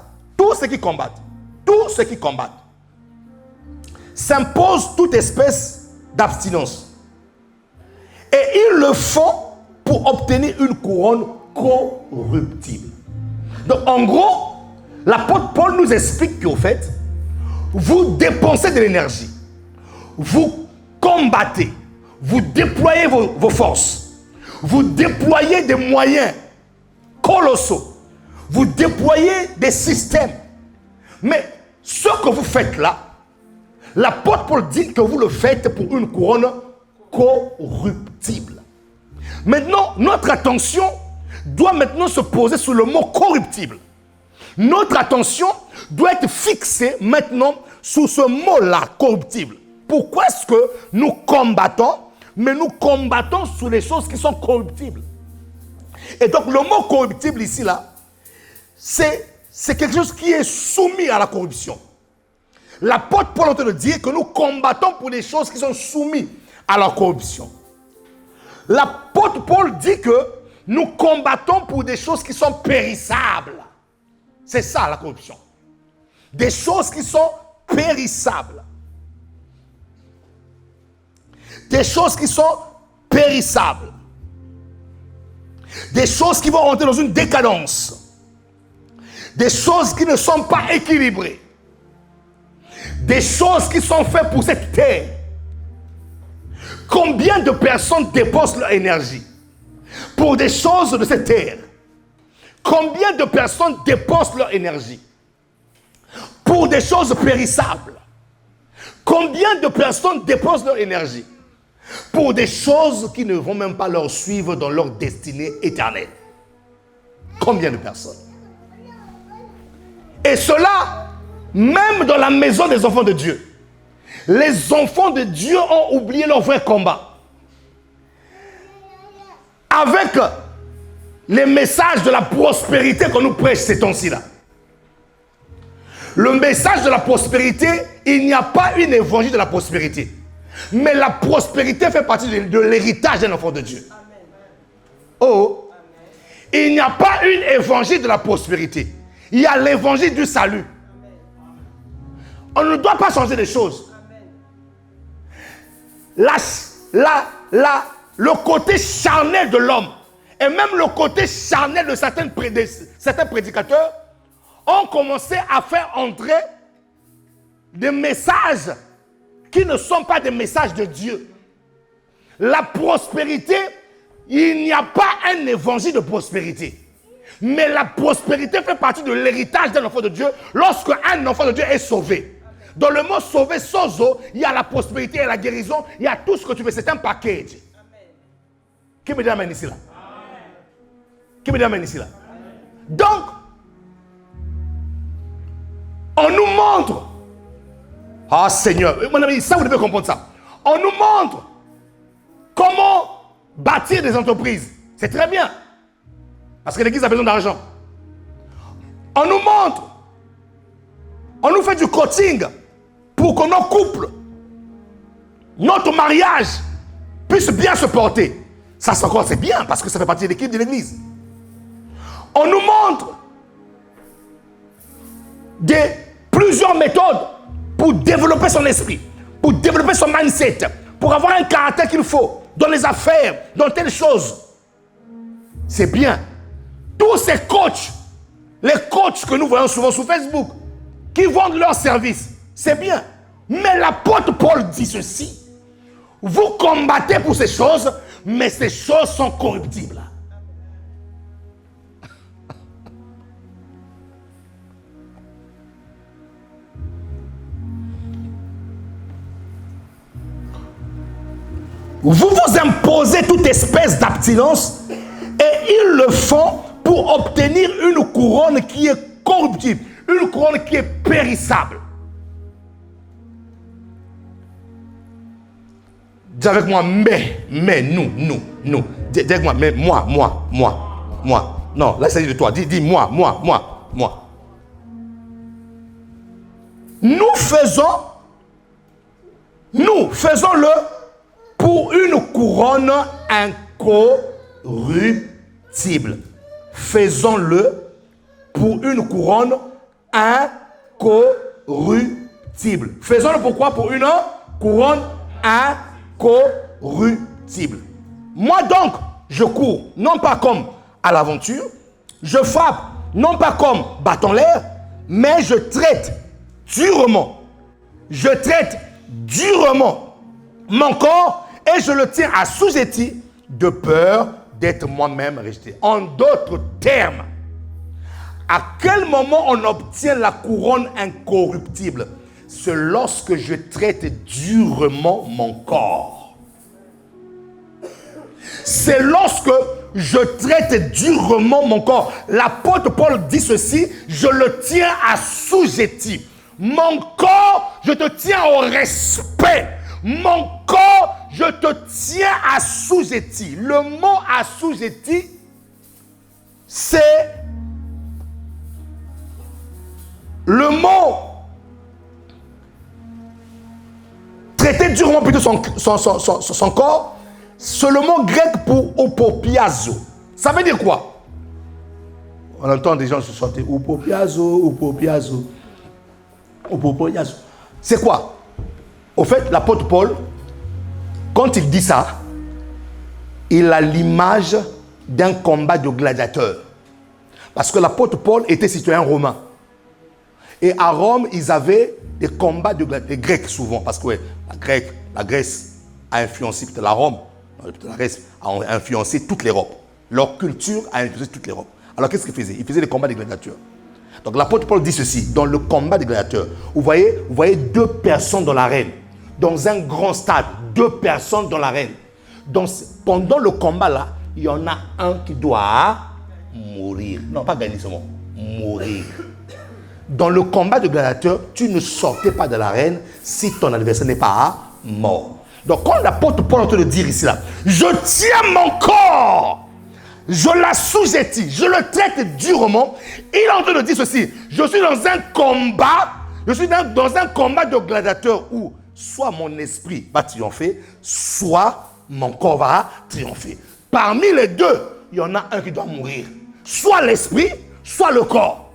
s'imposent toute espèce d'abstinence. Et ils le font pour obtenir une couronne corruptible. Donc en gros, l'apôtre Paul nous explique qu'au fait, vous dépensez de l'énergie, vous combattez, vous déployez vos forces, vous déployez des moyens colossaux, vous déployez des systèmes. Mais ce que vous faites là, l'apôtre Paul dit que vous le faites pour une couronne corruptible. Maintenant, notre attention doit maintenant se poser sur le mot corruptible. Notre attention doit être fixée maintenant sur ce mot-là, corruptible. Pourquoi est-ce que nous combattons, mais nous combattons sur les choses qui sont corruptibles? Et donc le mot corruptible ici, là, c'est quelque chose qui est soumis à la corruption. L'apôtre Paul est en train de dire que nous combattons pour des choses qui sont soumises à la corruption. L'apôtre Paul dit que nous combattons pour des choses qui sont périssables. C'est ça la corruption. Des choses qui sont périssables. Des choses qui sont périssables. Des choses qui vont rentrer dans une décadence. Des choses qui ne sont pas équilibrées. Des choses qui sont faites pour cette terre. Combien de personnes dépensent leur énergie pour des choses de cette terre? Combien de personnes dépensent leur énergie pour des choses périssables? Combien de personnes dépensent leur énergie pour des choses qui ne vont même pas leur suivre dans leur destinée éternelle? Combien de personnes? Et cela, même dans la maison des enfants de Dieu. Les enfants de Dieu ont oublié leur vrai combat. Avec les messages de la prospérité qu'on nous prêche ces temps-ci là. Le message de la prospérité, il n'y a pas une évangile de la prospérité. Mais la prospérité fait partie de l'héritage d'un enfant de Dieu. Oh, il n'y a pas une évangile de la prospérité. Il y a l'évangile du salut. On ne doit pas changer les choses. Le côté charnel de l'homme et même le côté charnel de certains prédicateurs ont commencé à faire entrer des messages qui ne sont pas des messages de Dieu. La prospérité, il n'y a pas un évangile de prospérité. Mais la prospérité fait partie de l'héritage d'un enfant de Dieu lorsque un enfant de Dieu est sauvé. Dans le mot sauver, sozo, il y a la prospérité et la guérison, il y a tout ce que tu veux, c'est un package. Qui me dit amen ici là? Qui me dit amen ici là? Donc, on nous montre, ah Seigneur, mon ami, ça vous devez comprendre ça. On nous montre comment bâtir des entreprises. C'est très bien. Parce que l'église a besoin d'argent. On nous montre, on nous fait du coaching pour que nos couples, notre mariage puisse bien se porter. Ça c'est bien parce que ça fait partie de l'équipe de l'église. On nous montre plusieurs méthodes pour développer son esprit, pour développer son mindset, pour avoir un caractère qu'il faut dans les affaires, dans telle chose. C'est bien. Tous ces coachs, les coachs que nous voyons souvent sur Facebook, qui vendent leurs services, c'est bien. Mais l'apôtre Paul dit ceci: vous combattez pour ces choses, mais ces choses sont corruptibles. Vous vous imposez toute espèce d'abstinence et ils le font pour obtenir une couronne qui est corruptible, une couronne qui est périssable. Dis avec moi, mais, nous. Dis avec moi, mais moi. Non, là, il s'agit de toi. Dis moi. Nous faisons-le pour une couronne incorruptible. Faisons-le pour une couronne incorruptible. Faisons-le pourquoi? Pour une couronne incorruptible. Moi donc, je cours, non pas comme à l'aventure, je frappe, non pas comme battant l'air, mais je traite durement mon corps et je le tiens assujetti de peur d'être moi-même rejeté. En d'autres termes, à quel moment on obtient la couronne incorruptible? C'est lorsque je traite durement mon corps. C'est lorsque je traite durement mon corps. L'apôtre Paul dit ceci: je le tiens assujetti. Mon corps, je te tiens au respect. Mon corps, je te tiens assujetti. Le mot assujetti, c'est le mot traiter durement plutôt son corps. C'est le mot grec pour opopiazo. Ça veut dire quoi? On entend des gens se chanter opopiazo. C'est quoi? Au fait, l'apôtre Paul, quand il dit ça, il a l'image d'un combat de gladiateurs. Parce que l'apôtre Paul était citoyen romain. Et à Rome, ils avaient des combats de gladiateurs. Les Grecs souvent, parce que ouais, la Grèce a influencé peut-être la Rome. La Grèce a influencé toute l'Europe. Leur culture a influencé toute l'Europe. Alors qu'est-ce qu'ils faisaient? Ils faisaient des combats de gladiateurs. Donc l'apôtre Paul dit ceci, dans le combat des gladiateurs, vous voyez 2 personnes dans l'arène, dans un grand stade, 2 personnes dans l'arène. Donc pendant le combat là, il y en a un qui doit mourir. Non, pas gagner ce mot, mourir. Dans le combat de gladiateurs, tu ne sortais pas de l'arène si ton adversaire n'est pas mort. Donc quand l'apôtre Paul est en train de dire ici là, je tiens mon corps, je l'assujettis, je le traite durement. Il est en train de dire ceci, je suis dans un combat, dans un combat de gladiateurs où soit mon esprit va triompher, soit mon corps va triompher. Parmi les deux, il y en a un qui doit mourir. Soit l'esprit, soit le corps.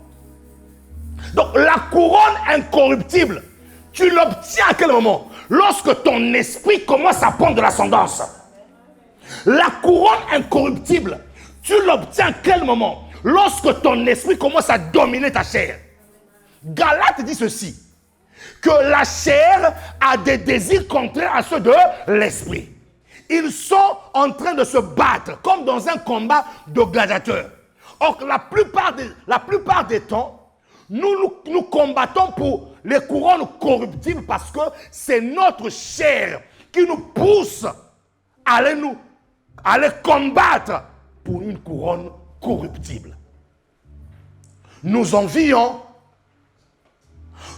Donc la couronne incorruptible, tu l'obtiens à quel moment? Lorsque ton esprit commence à prendre de l'ascendance. La couronne incorruptible, tu l'obtiens à quel moment? Lorsque ton esprit commence à dominer ta chair. Galate dit ceci, que la chair a des désirs contraires à ceux de l'esprit. Ils sont en train de se battre comme dans un combat de gladiateurs. Or, la plupart des temps, nous combattons pour les couronnes corruptibles parce que c'est notre chair qui nous pousse à aller combattre pour une couronne corruptible. Nous envions,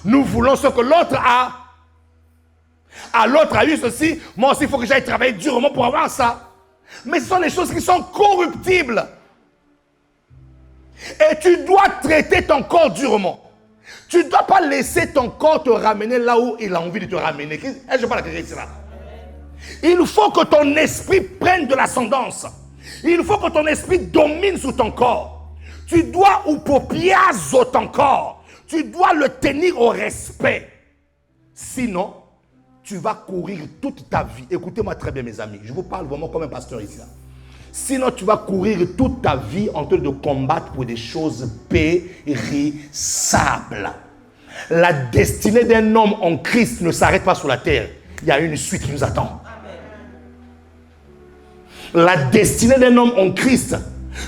nous voulons ce que l'autre a. L'autre a eu ceci, moi aussi il faut que j'aille travailler durement pour avoir ça. Mais ce sont des choses qui sont corruptibles. Et tu dois traiter ton corps durement. Tu ne dois pas laisser ton corps te ramener là où il a envie de te ramener. Je parle à quelqu'un là. Il faut que ton esprit prenne de l'ascendance. Il faut que ton esprit domine sur ton corps. Tu dois upopiazo ton corps. Tu dois le tenir au respect. Sinon, tu vas courir toute ta vie. Écoutez-moi très bien, mes amis. Je vous parle vraiment comme un pasteur ici. Sinon, tu vas courir toute ta vie en train de combattre pour des choses périssables. La destinée d'un homme en Christ ne s'arrête pas sur la terre. Il y a une suite qui nous attend. La destinée d'un homme en Christ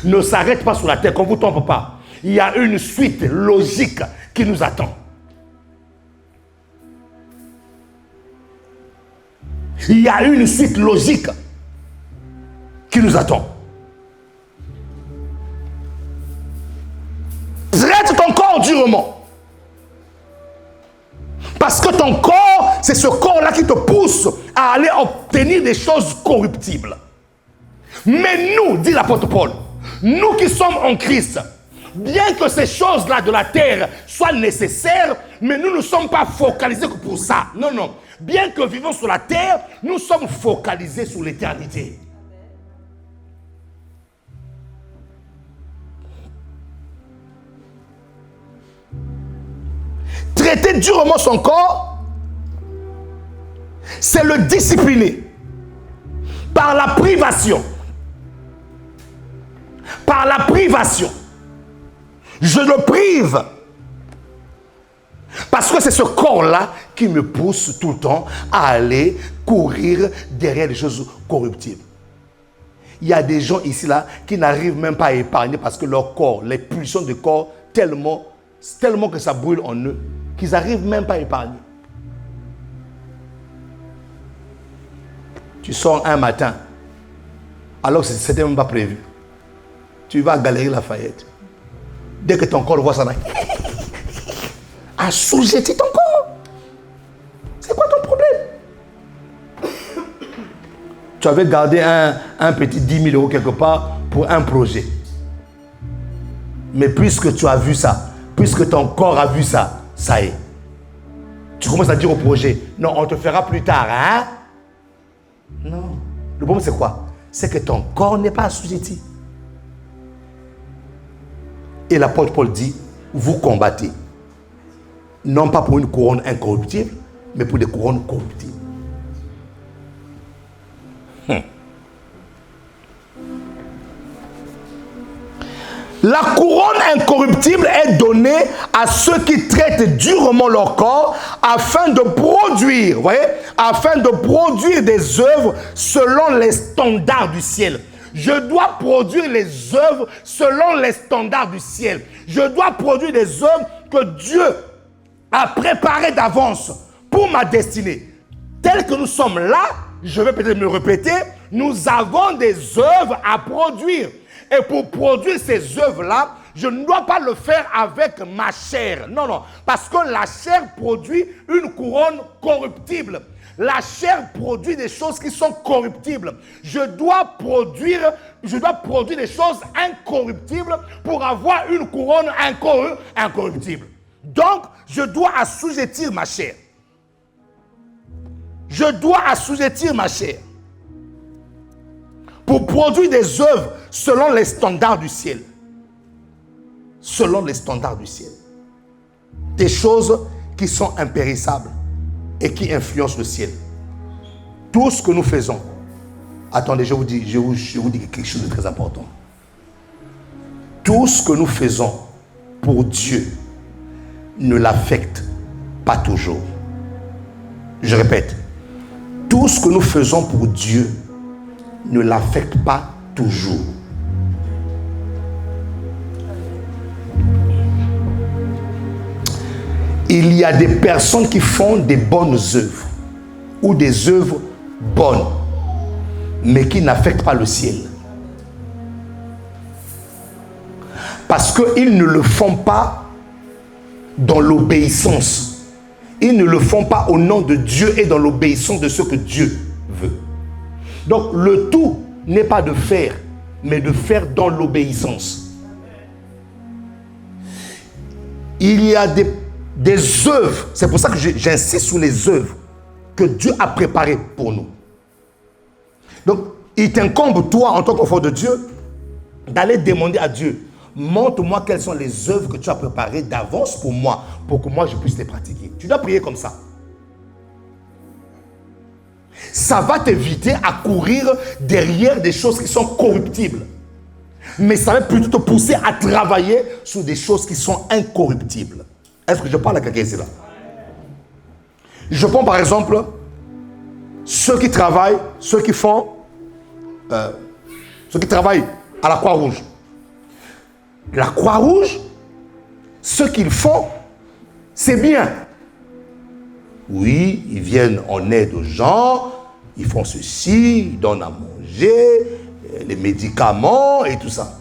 ne s'arrête pas sur la terre. Qu'on ne vous trompe pas. Il y a une suite logique qui nous attend. Il y a une suite logique qui nous attend. Traite ton corps durement. Parce que ton corps, c'est ce corps-là qui te pousse à aller obtenir des choses corruptibles. Mais nous, dit l'apôtre Paul, nous qui sommes en Christ, bien que ces choses-là de la terre soient nécessaires, mais nous ne sommes pas focalisés que pour ça. Non, non. Bien que vivons sur la terre, nous sommes focalisés sur l'éternité. Traiter durement son corps, c'est le discipliner par la privation. Par la privation. Je le prive. Parce que c'est ce corps-là qui me pousse tout le temps à aller courir derrière les choses corruptibles. Il y a des gens ici là qui n'arrivent même pas à épargner parce que leur corps, les pulsions de corps, tellement que ça brûle en eux, qu'ils n'arrivent même pas à épargner. Tu sors un matin, alors que ce n'était même pas prévu. Tu vas à Galerie Lafayette. Dès que ton corps voit ça, assujettis ton corps. C'est quoi ton problème? Tu avais gardé un petit 10 000 € quelque part pour un projet. Mais puisque tu as vu ça, puisque ton corps a vu ça, ça y est. Tu commences à dire au projet, non, on te fera plus tard, hein? Non. Le problème c'est quoi? C'est que ton corps n'est pas assujetti. Et l'apôtre Paul dit, vous combattez. Non pas pour une couronne incorruptible, mais pour des couronnes corruptibles. La couronne incorruptible est donnée à ceux qui traitent durement leur corps afin de produire, vous voyez, afin de produire des œuvres selon les standards du ciel. Je dois produire les œuvres selon les standards du ciel. Je dois produire des œuvres que Dieu a préparées d'avance pour ma destinée. Tel que nous sommes là, je vais peut-être me répéter, nous avons des œuvres à produire. Et pour produire ces œuvres-là, je ne dois pas le faire avec ma chair. Non, non. Parce que la chair produit une couronne corruptible. La chair produit des choses qui sont corruptibles. Je dois produire des choses incorruptibles pour avoir une couronne incorruptible. Donc, je dois assujettir ma chair. Je dois assujettir ma chair pour produire des œuvres selon les standards du ciel. Selon les standards du ciel. Des choses qui sont impérissables et qui influencent le ciel. Tout ce que nous faisons, attendez, je vous dis quelque chose de très important. Tout ce que nous faisons pour Dieu ne l'affecte pas toujours. Je répète, tout ce que nous faisons pour Dieu ne l'affecte pas toujours. Il y a des personnes qui font des bonnes œuvres ou des œuvres bonnes, mais qui n'affectent pas le ciel. Parce qu'ils ne le font pas dans l'obéissance. Ils ne le font pas au nom de Dieu et dans l'obéissance de ce que Dieu veut. Donc le tout n'est pas de faire, mais de faire dans l'obéissance. Il y a des œuvres, c'est pour ça que j'insiste sur les œuvres que Dieu a préparées pour nous. Donc, il t'incombe, toi, en tant qu'enfant de Dieu, d'aller demander à Dieu, montre-moi quelles sont les œuvres que tu as préparées d'avance pour moi, pour que moi je puisse les pratiquer. Tu dois prier comme ça. Ça va t'éviter à courir derrière des choses qui sont corruptibles. Mais ça va plutôt te pousser à travailler sur des choses qui sont incorruptibles. Est-ce que je parle à quelqu'un ici là? Je prends par exemple ceux qui travaillent, ceux qui travaillent à la Croix-Rouge. La Croix-Rouge, ce qu'ils font, c'est bien. Oui, ils viennent en aide aux gens, ils font ceci, ils donnent à manger, les médicaments et tout ça.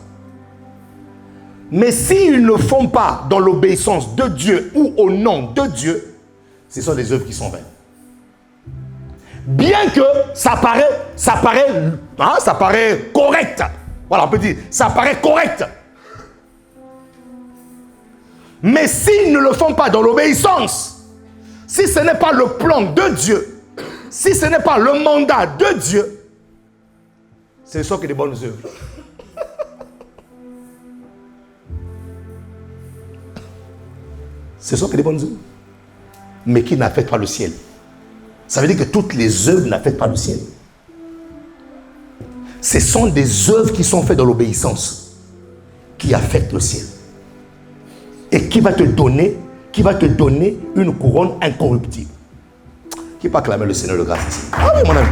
Mais s'ils ne le font pas dans l'obéissance de Dieu ou au nom de Dieu, ce sont des œuvres qui sont vaines. Bien que ça paraît correct. Voilà, on peut dire, ça paraît correct. Mais s'ils ne le font pas dans l'obéissance, si ce n'est pas le plan de Dieu, si ce n'est pas le mandat de Dieu, ce ne sont que des bonnes œuvres. Ce sont que des bonnes œuvres, mais qui n'affectent pas le ciel. Ça veut dire que toutes les œuvres n'affectent pas le ciel. Ce sont des œuvres qui sont faites dans l'obéissance qui affectent le ciel. Et qui va te donner une couronne incorruptible. Qui peut acclamer le Seigneur de grâce ici? Ah oui, mon ami.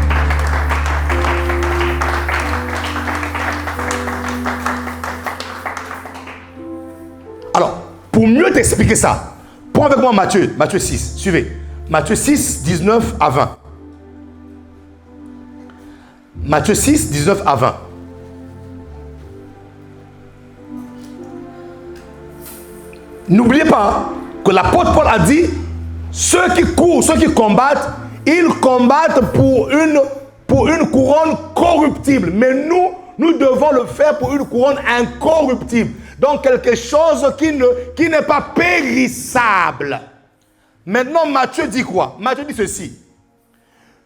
Alors, pour mieux t'expliquer ça, prends avec moi Matthieu 6, suivez. Matthieu 6, 19 à 20. Matthieu 6, 19 à 20. N'oubliez pas que l'apôtre Paul a dit, ceux qui courent, ceux qui combattent, ils combattent pour une couronne corruptible. Mais nous devons le faire pour une couronne incorruptible. Donc quelque chose qui n'est pas périssable. Maintenant, Matthieu dit quoi? Matthieu dit ceci.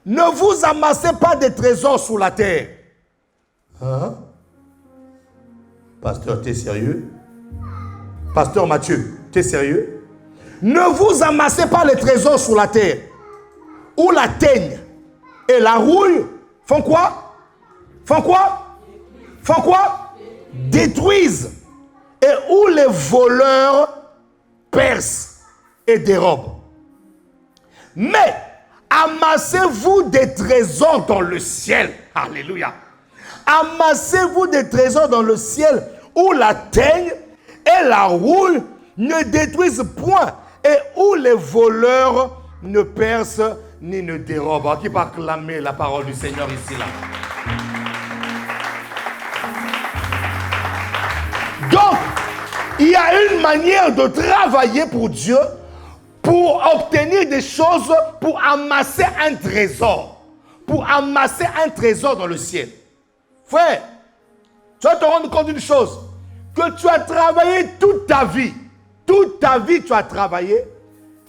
Ne vous amassez pas des trésors sous la terre. Hein? Pasteur, t'es sérieux? Pasteur Matthieu, t'es sérieux? Ne vous amassez pas les trésors sous la terre, où la teigne et la rouille font quoi? Font quoi? Font quoi? Détruisent. et où les voleurs percent et dérobent. Mais amassez-vous des trésors dans le ciel. Alléluia. Amassez-vous des trésors dans le ciel où la teigne et la rouille ne détruisent point et où les voleurs ne percent ni ne dérobent. Qui peut acclamer la parole du Seigneur ici là? Donc, il y a une manière de travailler pour Dieu pour obtenir des choses, pour amasser un trésor. Pour amasser un trésor dans le ciel. Frère, tu vas te rendre compte d'une chose, que tu as travaillé toute ta vie. Toute ta vie, tu as travaillé.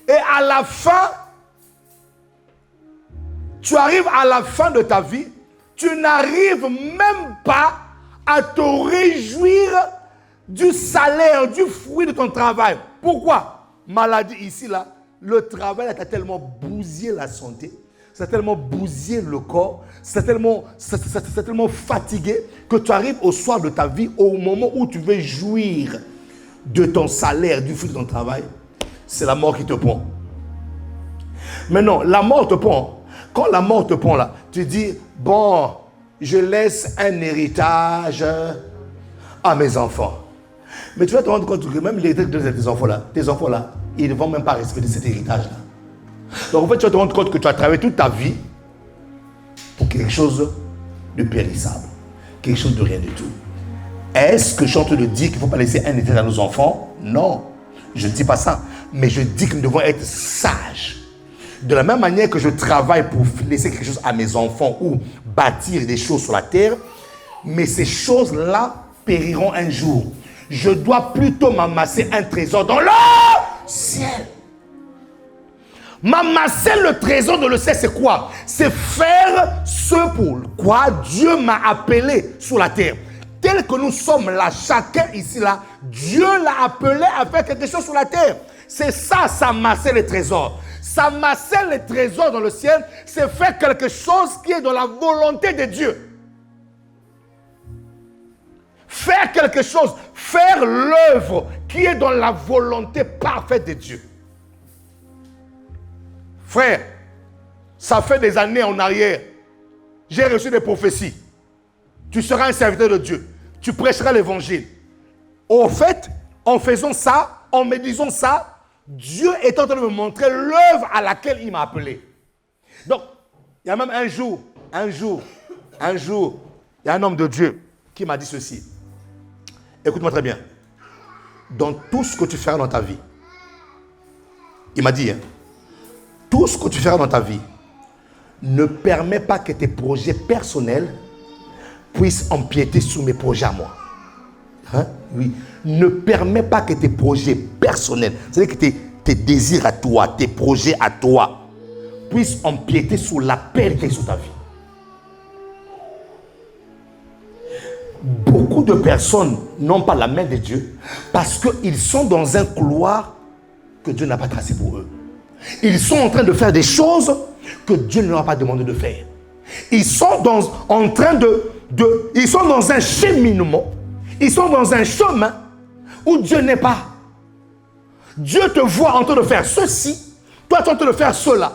Et à la fin, tu arrives à la fin de ta vie, tu n'arrives même pas à te réjouir du salaire, du fruit de ton travail. Pourquoi? Maladie ici, là, le travail t'a tellement bousillé la santé, ça t'a tellement bousillé le corps, ça t'a tellement fatigué que tu arrives au soir de ta vie, au moment où tu veux jouir de ton salaire, du fruit de ton travail, c'est la mort qui te prend. Mais non, la mort te prend. Quand la mort te prend là, tu dis, bon, je laisse un héritage à mes enfants. Mais tu vas te rendre compte que même l'héritage de tes enfants là, ils ne vont même pas respecter cet héritage-là. Donc en fait, tu vas te rendre compte que tu as travaillé toute ta vie pour quelque chose de périssable, quelque chose de rien du tout. Est-ce que je suis en train de dire qu'il ne faut pas laisser un héritage à nos enfants? Non, je ne dis pas ça. Mais je dis que nous devons être sages. De la même manière que je travaille pour laisser quelque chose à mes enfants ou bâtir des choses sur la terre, mais ces choses-là périront un jour. Je dois plutôt m'amasser un trésor dans le ciel. M'amasser le trésor dans le ciel, c'est quoi? C'est faire ce pour quoi Dieu m'a appelé sur la terre. Tel que nous sommes là, chacun ici là, Dieu l'a appelé à faire quelque chose sur la terre. C'est ça, s'amasser les trésors. S'amasser les trésors dans le ciel, c'est faire quelque chose qui est dans la volonté de Dieu. Faire quelque chose, faire l'œuvre qui est dans la volonté parfaite de Dieu. Frère, ça fait des années en arrière, j'ai reçu des prophéties. Tu seras un serviteur de Dieu. Tu prêcheras l'évangile. Au fait, en faisant ça, en me disant ça, Dieu est en train de me montrer l'œuvre à laquelle il m'a appelé. Donc, il y a même un jour, il y a un homme de Dieu qui m'a dit ceci. Écoute-moi très bien. Dans tout ce que tu feras dans ta vie, il m'a dit, tout ce que tu feras dans ta vie ne permet pas que tes projets personnels puissent empiéter sur mes projets à moi. Oui. Ne permet pas que tes projets personnels, c'est-à-dire que tes désirs à toi, tes projets à toi, puissent empiéter sur l'appel qui est sur ta vie. Beaucoup de personnes n'ont pas la main de Dieu parce qu'ils sont dans un couloir que Dieu n'a pas tracé pour eux. Ils sont en train de faire des choses que Dieu ne leur a pas demandé de faire. Ils sont ils sont dans un cheminement, ils sont dans un chemin où Dieu n'est pas. Dieu te voit en train de faire ceci, toi tu es en train de faire cela.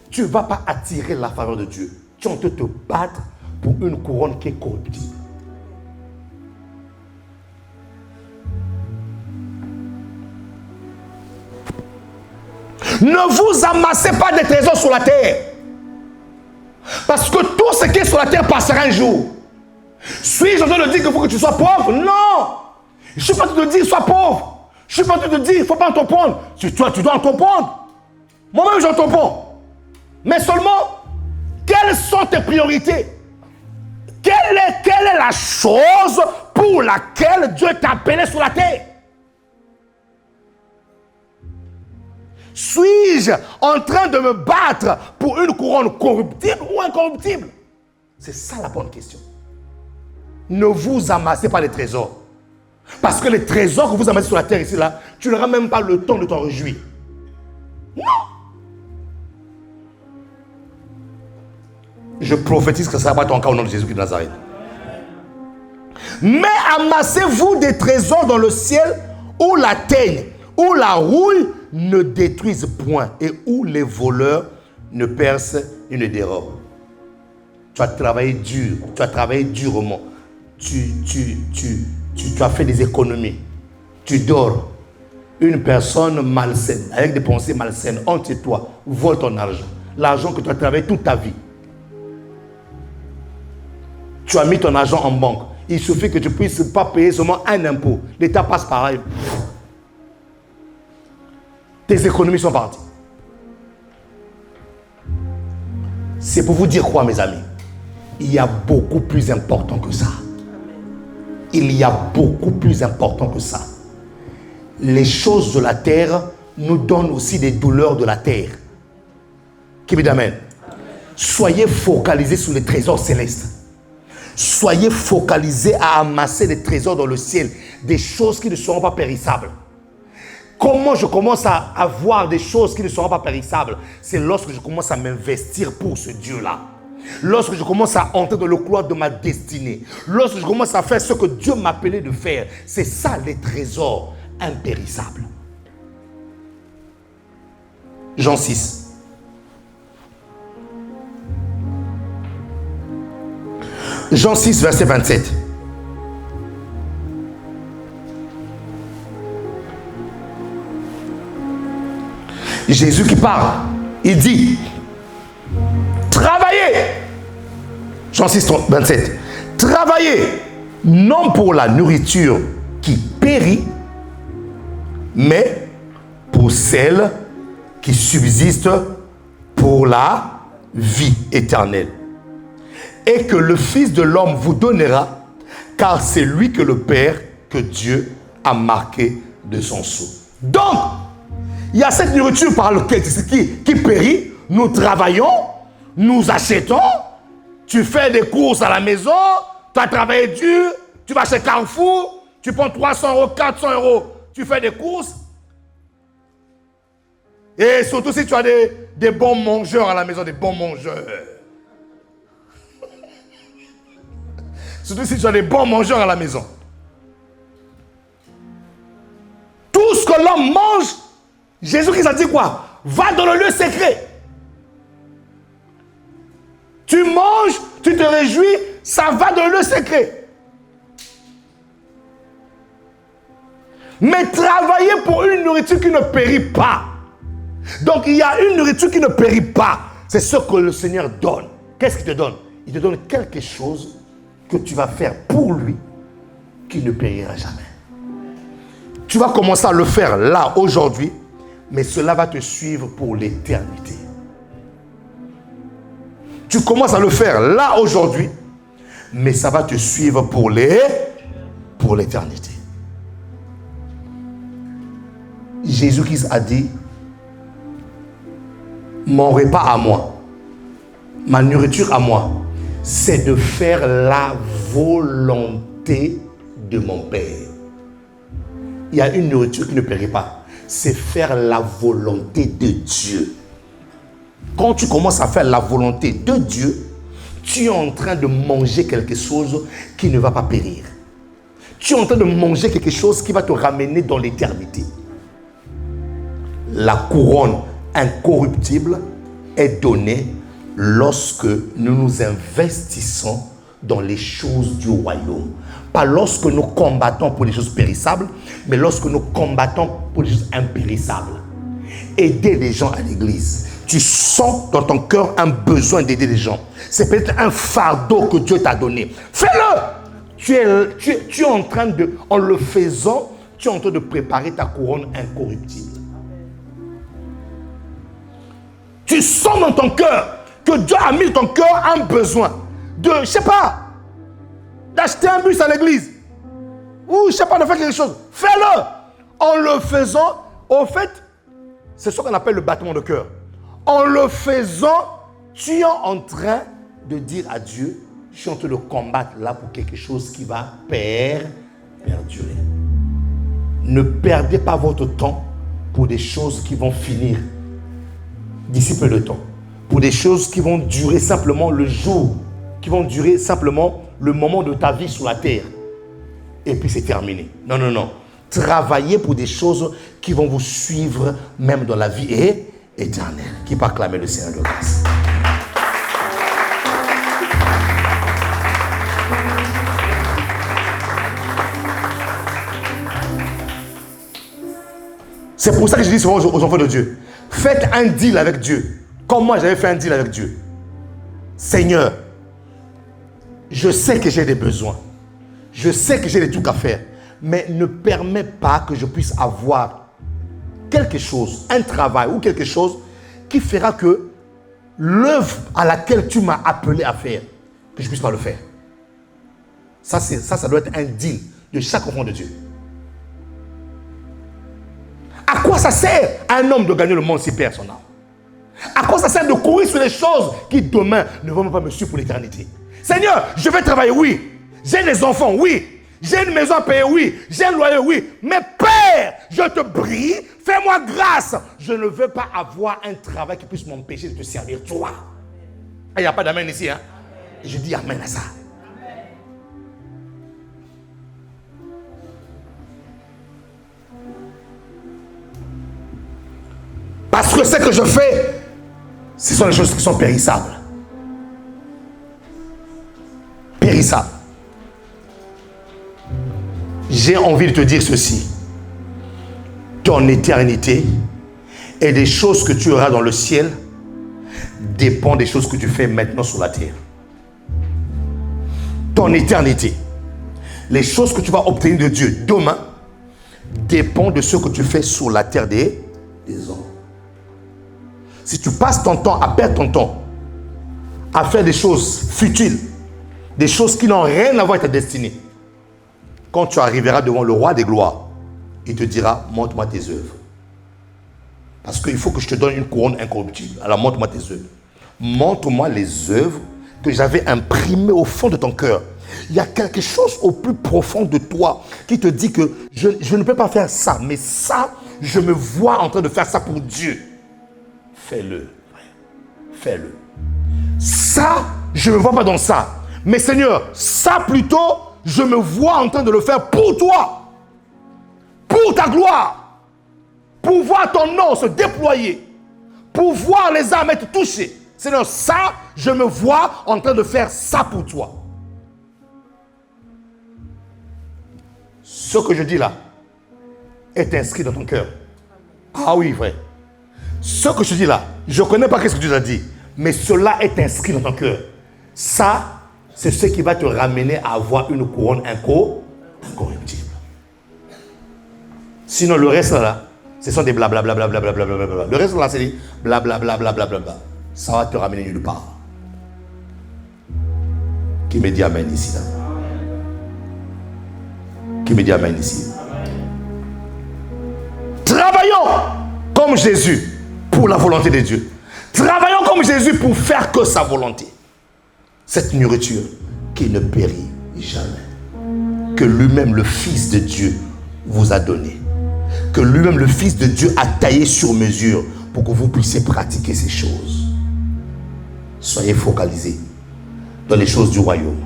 Tu ne vas pas attirer la faveur de Dieu. Tu es en train de te battre pour une couronne qui est corruptible. Ne vous amassez pas des trésors sur la terre. Parce que tout ce qui est sur la terre passera un jour. Suis-je en train de dire qu'il faut que tu sois pauvre? Non. Je ne suis pas en train de dire sois pauvre. Je ne suis pas en train de dire il ne faut pas entreprendre. Toi, tu dois entreprendre. Moi-même, j'entreprends. Mais seulement, quelles sont tes priorités? Quelle est la chose pour laquelle Dieu t'a appelé sur la terre? Suis-je en train de me battre pour une couronne corruptible ou incorruptible? C'est ça la bonne question. Ne vous amassez pas les trésors. Parce que les trésors que vous amassez sur la terre ici, là, tu n'auras même pas le temps de t'en réjouir. Non. Je prophétise que ça ne sera pas ton cas au nom de Jésus-Christ de Nazareth. Mais amassez-vous des trésors dans le ciel où la teigne, où la rouille ne détruisent point et où les voleurs ne percent et ne dérobent. Tu as travaillé dur, tu as travaillé durement. Tu as fait des économies. Tu dors. Une personne malsaine, avec des pensées malsaines, entre toi, vole ton argent. L'argent que tu as travaillé toute ta vie. Tu as mis ton argent en banque. Il suffit que tu ne puisses pas payer seulement un impôt. L'État passe pareil. Tes économies sont parties. C'est pour vous dire quoi, mes amis? Il y a beaucoup plus important que ça. Il y a beaucoup plus important que ça. Les choses de la terre nous donnent aussi des douleurs de la terre. Qui me dit amen? Soyez focalisés sur les trésors célestes. Soyez focalisés à amasser des trésors dans le ciel, des choses qui ne seront pas périssables. Comment je commence à avoir des choses qui ne seront pas périssables? C'est lorsque je commence à m'investir pour ce Dieu-là. Lorsque je commence à entrer dans le couloir de ma destinée. Lorsque je commence à faire ce que Dieu m'a appelé de faire. C'est ça les trésors impérissables. Jean 6. Jean 6, verset 27. Jésus qui parle, il dit, travaillez. Jean 6, 27. Travaillez, non pour la nourriture qui périt, mais pour celle qui subsiste pour la vie éternelle. Et que le Fils de l'homme vous donnera, car c'est lui que le Père, que Dieu a marqué de son sceau. Donc, il y a cette nourriture par laquelle qui périt. Nous travaillons, nous achetons. Tu fais des courses à la maison, tu as travaillé dur, tu vas chez Carrefour, tu prends 300 €, 400 €, tu fais des courses. Et surtout si tu as des bons mangeurs à la maison, des bons mangeurs. Surtout si tu as des bons mangeurs à la maison. Tout ce que l'homme mange, Jésus-Christ a dit quoi? Va dans le lieu secret. Tu manges, tu te réjouis, ça va dans le lieu secret. Mais travailler pour une nourriture qui ne périt pas. Donc il y a une nourriture qui ne périt pas. C'est ce que le Seigneur donne. Qu'est-ce qu'il te donne? Il te donne quelque chose que tu vas faire pour lui qui ne périra jamais. Tu vas commencer à le faire là, aujourd'hui, mais cela va te suivre pour l'éternité. Tu commences à le faire là, aujourd'hui, mais ça va te suivre pour l'éternité. Jésus-Christ a dit, mon repas à moi, ma nourriture à moi, c'est de faire la volonté de mon Père. Il y a une nourriture qui ne périt pas. C'est faire la volonté de Dieu. Quand tu commences à faire la volonté de Dieu, tu es en train de manger quelque chose qui ne va pas périr. Tu es en train de manger quelque chose qui va te ramener dans l'éternité. La couronne incorruptible est donnée lorsque nous nous investissons dans les choses du royaume. Pas lorsque nous combattons pour les choses périssables, mais lorsque nous combattons pour les choses impérissables. Aider les gens à l'église. Tu sens dans ton cœur un besoin d'aider les gens. C'est peut-être un fardeau que Dieu t'a donné. Fais-le! Tu es en train de, en le faisant, tu es en train de préparer ta couronne incorruptible. Tu sens dans ton cœur que Dieu a mis dans ton cœur un besoin de, je ne sais pas, d'acheter un bus à l'église. Ou, je ne sais pas, de faire quelque chose. Fais-le. En le faisant, au fait, c'est ce qu'on appelle le battement de cœur. En le faisant, tu es en train de dire à Dieu, je suis en train de combattre là pour quelque chose qui va perdurer. Ne perdez pas votre temps pour des choses qui vont finir d'ici peu de temps. Pour des choses qui vont durer simplement le jour, qui vont durer simplement le moment de ta vie sur la terre. et puis c'est terminé. Non, non, non. Travaillez pour des choses qui vont vous suivre même dans la vie éternelle. Qui peut acclamer le Seigneur de grâce? C'est pour ça que je dis souvent aux enfants de Dieu, faites un deal avec Dieu. Comme moi j'avais fait un deal avec Dieu. Seigneur, je sais que j'ai des besoins. Je sais que j'ai des trucs à faire. Mais ne permets pas que je puisse avoir quelque chose, un travail ou quelque chose qui fera que l'œuvre à laquelle tu m'as appelé à faire, que je ne puisse pas le faire. Ça doit être un deal de chaque enfant de Dieu. À quoi ça sert à un homme de gagner le monde s'il perd son âme? À quoi ça sert de courir sur les choses qui demain ne vont pas me suivre pour l'éternité? Seigneur, je vais travailler, oui. J'ai des enfants, oui. J'ai une maison à payer, oui. J'ai un loyer, oui. Mais Père, je te prie, fais-moi grâce. Je ne veux pas avoir un travail qui puisse m'empêcher de te servir toi. Il n'y a pas d'amen ici, hein? Et je dis amen à ça. Parce que ce que je fais, ce sont les choses qui sont périssables. Périssables. J'ai envie de te dire ceci. Ton éternité et des choses que tu auras dans le ciel dépend des choses que tu fais maintenant sur la terre. Ton éternité, les choses que tu vas obtenir de Dieu demain dépendent de ce que tu fais sur la terre des hommes. Si tu passes ton temps à perdre ton temps à faire des choses futiles, des choses qui n'ont rien à voir avec ta destinée, quand tu arriveras devant le roi des gloires, il te dira, montre-moi tes œuvres. Parce qu'il faut que je te donne une couronne incorruptible. Alors montre-moi tes œuvres. Montre-moi les œuvres que j'avais imprimées au fond de ton cœur. Il y a quelque chose au plus profond de toi qui te dit que je ne peux pas faire ça, mais ça, je me vois en train de faire ça pour Dieu. Fais-le. Fais-le. Ça, je ne me vois pas dans ça. Mais Seigneur, ça plutôt, je me vois en train de le faire pour toi. Pour ta gloire. Pour voir ton nom se déployer. Pour voir les âmes être touchées. Seigneur, ça, je me vois en train de faire ça pour toi. Ce que je dis là est inscrit dans ton cœur. Ah oui, vrai. Ce que je dis là, je ne connais pas ce que Dieu a dit, mais cela est inscrit dans ton cœur. Ça, c'est ce qui va te ramener à avoir une couronne incorruptible. Sinon, le reste là, ce sont des blablabla. Le reste là, c'est des blablabla. Ça va te ramener nulle part. Qui me dit amen ici là? Qui me dit amen ici? Travaillons comme Jésus pour la volonté de Dieu. Travaillons comme Jésus pour faire que sa volonté. Cette nourriture qui ne périt jamais. Que lui-même, le Fils de Dieu, vous a donné. Que lui-même, le Fils de Dieu, a taillé sur mesure pour que vous puissiez pratiquer ces choses. Soyez focalisés dans les choses du royaume.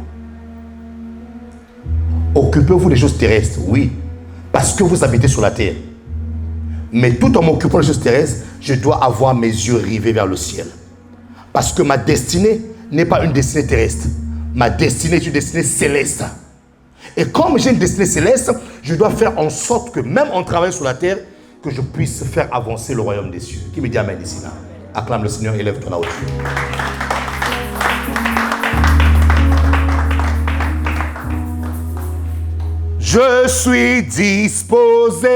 Occupez-vous des choses terrestres, oui, parce que vous habitez sur la terre. Mais tout en m'occupant des choses terrestres, je dois avoir mes yeux rivés vers le ciel. Parce que ma destinée n'est pas une destinée terrestre. Ma destinée est une destinée céleste. Et comme j'ai une destinée céleste, je dois faire en sorte que même en travaillant sur la terre, que je puisse faire avancer le royaume des cieux. Qui me dit amen ici là? Acclame le Seigneur et lève-toi là au-dessus. Je suis disposé,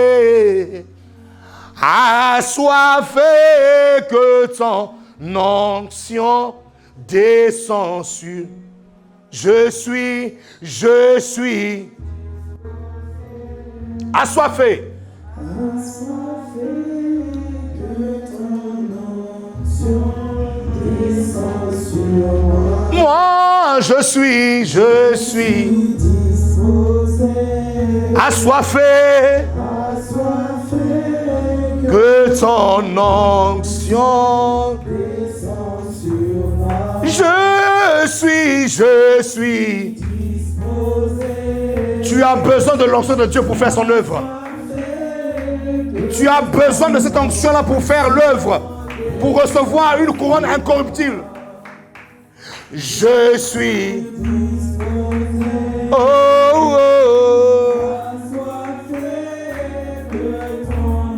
assoiffé, que ton onction descend sur. Je suis assoiffé. Assoiffé, que ton onction descend sur moi. Moi, je suis disposé, assoiffé, que ton onction descend sur moi. je suis Disposé, tu Tu as besoin de l'onction de Dieu pour faire son œuvre. Tu as besoin de cette onction-là pour faire l'œuvre, pour recevoir une couronne incorruptible. Je suis. Oh, oh.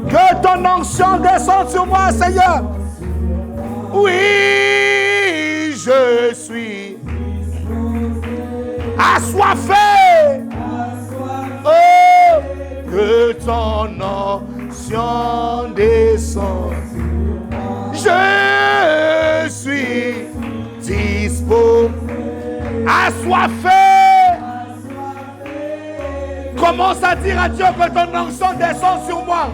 Que ton onction descende sur moi, Seigneur. Oui, je suis assoiffé. Oh, que ton onction descende. Je suis dispo, assoiffé. Commence à dire à Dieu que ton onction descend sur moi.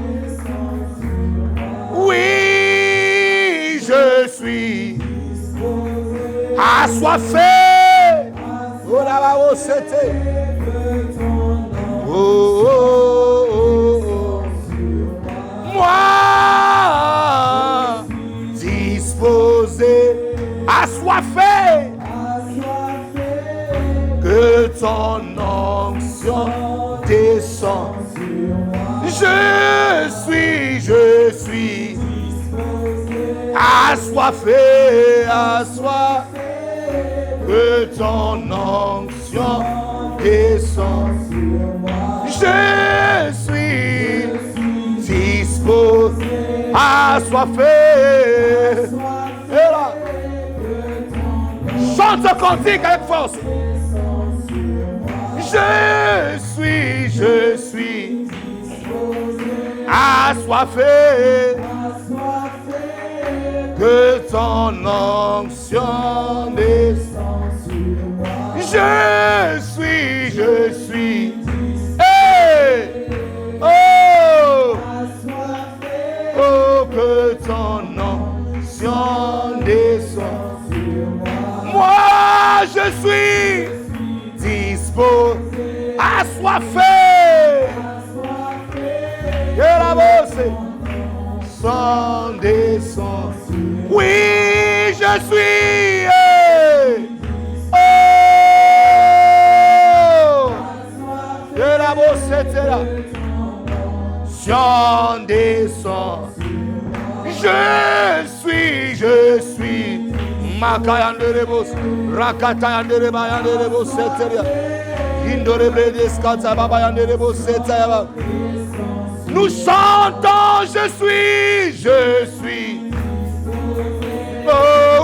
Oui, je suis assoiffé. Oh là là, oh c'était. Oh, oh, oh, oh. Moi, disposé, assoiffé. Que ton onction descend. Je suis assoiffé, assoiffé. Que ton onction descend. Je suis disposé, assoiffé. Et là, chante ce cantique avec force. Je suis assoiffé. Que ton onction descend sur moi. Je suis. Hey! Oh! Oh, que ton onction descend sur moi. Moi, je suis disposé, assoiffé. Que la bosse sans descend. Oui, je suis. Oh, que la bosse était là. Sans descend. Je suis. Makayan de rebos, Rakatayan de rebayan de rebos, etc. Nous chantons, je suis. Oh,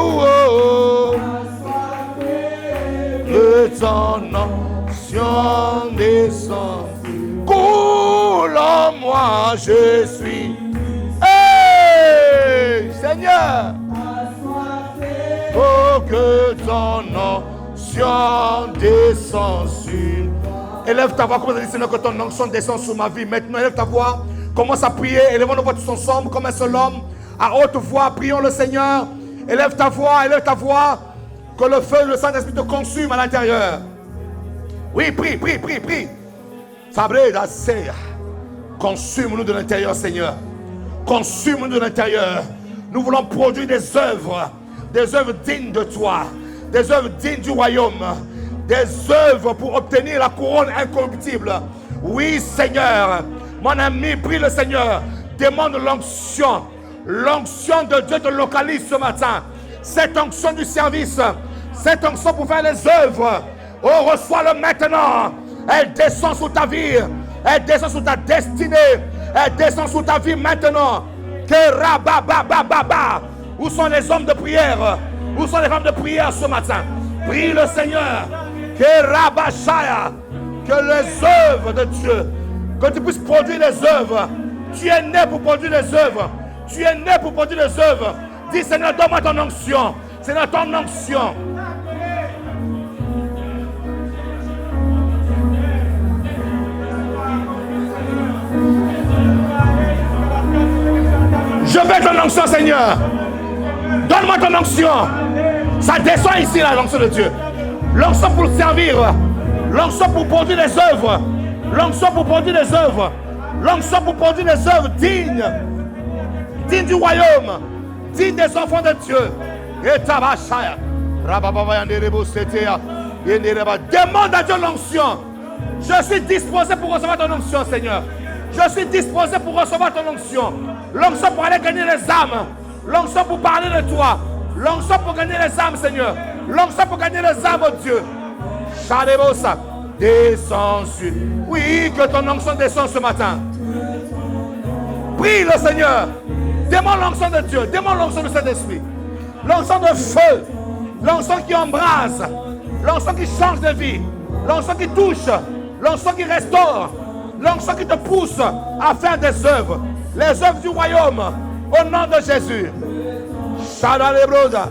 oh, oh. Que ton onction descend. Coule en moi, je suis. Hey, Seigneur. Oh, que ton onction descend sur. Élève ta voix, commence à dire Seigneur que ton onction descend sur ma vie. Maintenant, élève ta voix, commence à prier. Élevons nos voix tous ensemble comme un seul homme. À haute voix, prions le Seigneur. Élève ta voix, que le feu, le Saint-Esprit te consume à l'intérieur. Oui, prie. Fabré d'asser. Consume-nous de l'intérieur, Seigneur. Consume-nous de l'intérieur. Nous voulons produire des œuvres dignes de toi, des œuvres dignes du royaume, des œuvres pour obtenir la couronne incorruptible. Oui, Seigneur, mon ami, prie le Seigneur, demande l'onction. L'onction de Dieu te localise ce matin. Cette onction du service, cette onction pour faire les œuvres, oh, reçois-le maintenant. Elle descend sur ta vie, elle descend sur ta destinée, elle descend sur ta vie maintenant. Que rababababa. Où sont les hommes de prière? Où sont les femmes de prière ce matin? Prie le Seigneur. Que rabashaya. Que les œuvres de Dieu, que tu puisses produire les œuvres. Tu es né pour produire les œuvres. Tu es né pour produire les œuvres. Dis Seigneur, donne-moi ton onction. Seigneur, ton onction. Je veux ton onction, Seigneur. Donne-moi ton onction. Ça descend ici, là, l'onction de Dieu. L'onction pour servir. L'onction pour produire des œuvres. L'onction pour produire des œuvres. L'onction pour produire des œuvres dignes. Dignes du royaume. Dignes des enfants de Dieu. Et tabashaya. Demande à Dieu l'onction. Je suis disposé pour recevoir ton onction, Seigneur. Je suis disposé pour recevoir ton onction. L'onction pour aller gagner les âmes. L'onction pour parler de toi. L'onction pour gagner les âmes, Seigneur. L'onction pour gagner les âmes, oh Dieu. Chalebosa, descends sur. Oui, que ton onction descende ce matin. Prie le Seigneur. Demande l'onction de Dieu. Demande l'onction de cet esprit. L'onction de feu. L'onction qui embrase. L'onction qui change de vie. L'onction qui touche. L'onction qui restaure. L'onction qui te pousse à faire des œuvres. Les œuvres du royaume. Au nom de Jésus. Shadalebroda.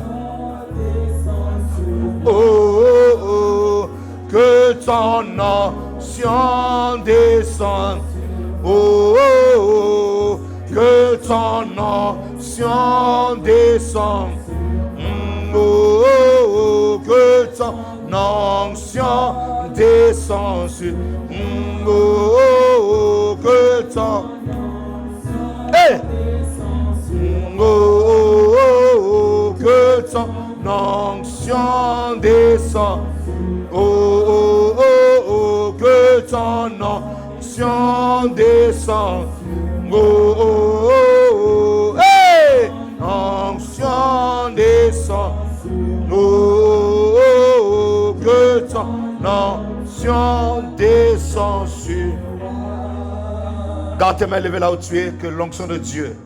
Oh, oh, oh. Que ton onction descende. Oh, oh, oh. Que ton onction descende. Oh, oh, oh. Que ton onction descende sur. Oh, oh, oh. Que ton. Hey! Oh, oh, oh. Que ton onction descende. Oh, oh, oh, oh. Que ton onction descende. Oh, oh, oh, oh, hey! Onction descend. Oh, oh, oh, que ton onction descend sur. Garde tes mains levées là où tu es, que l'onction de Dieu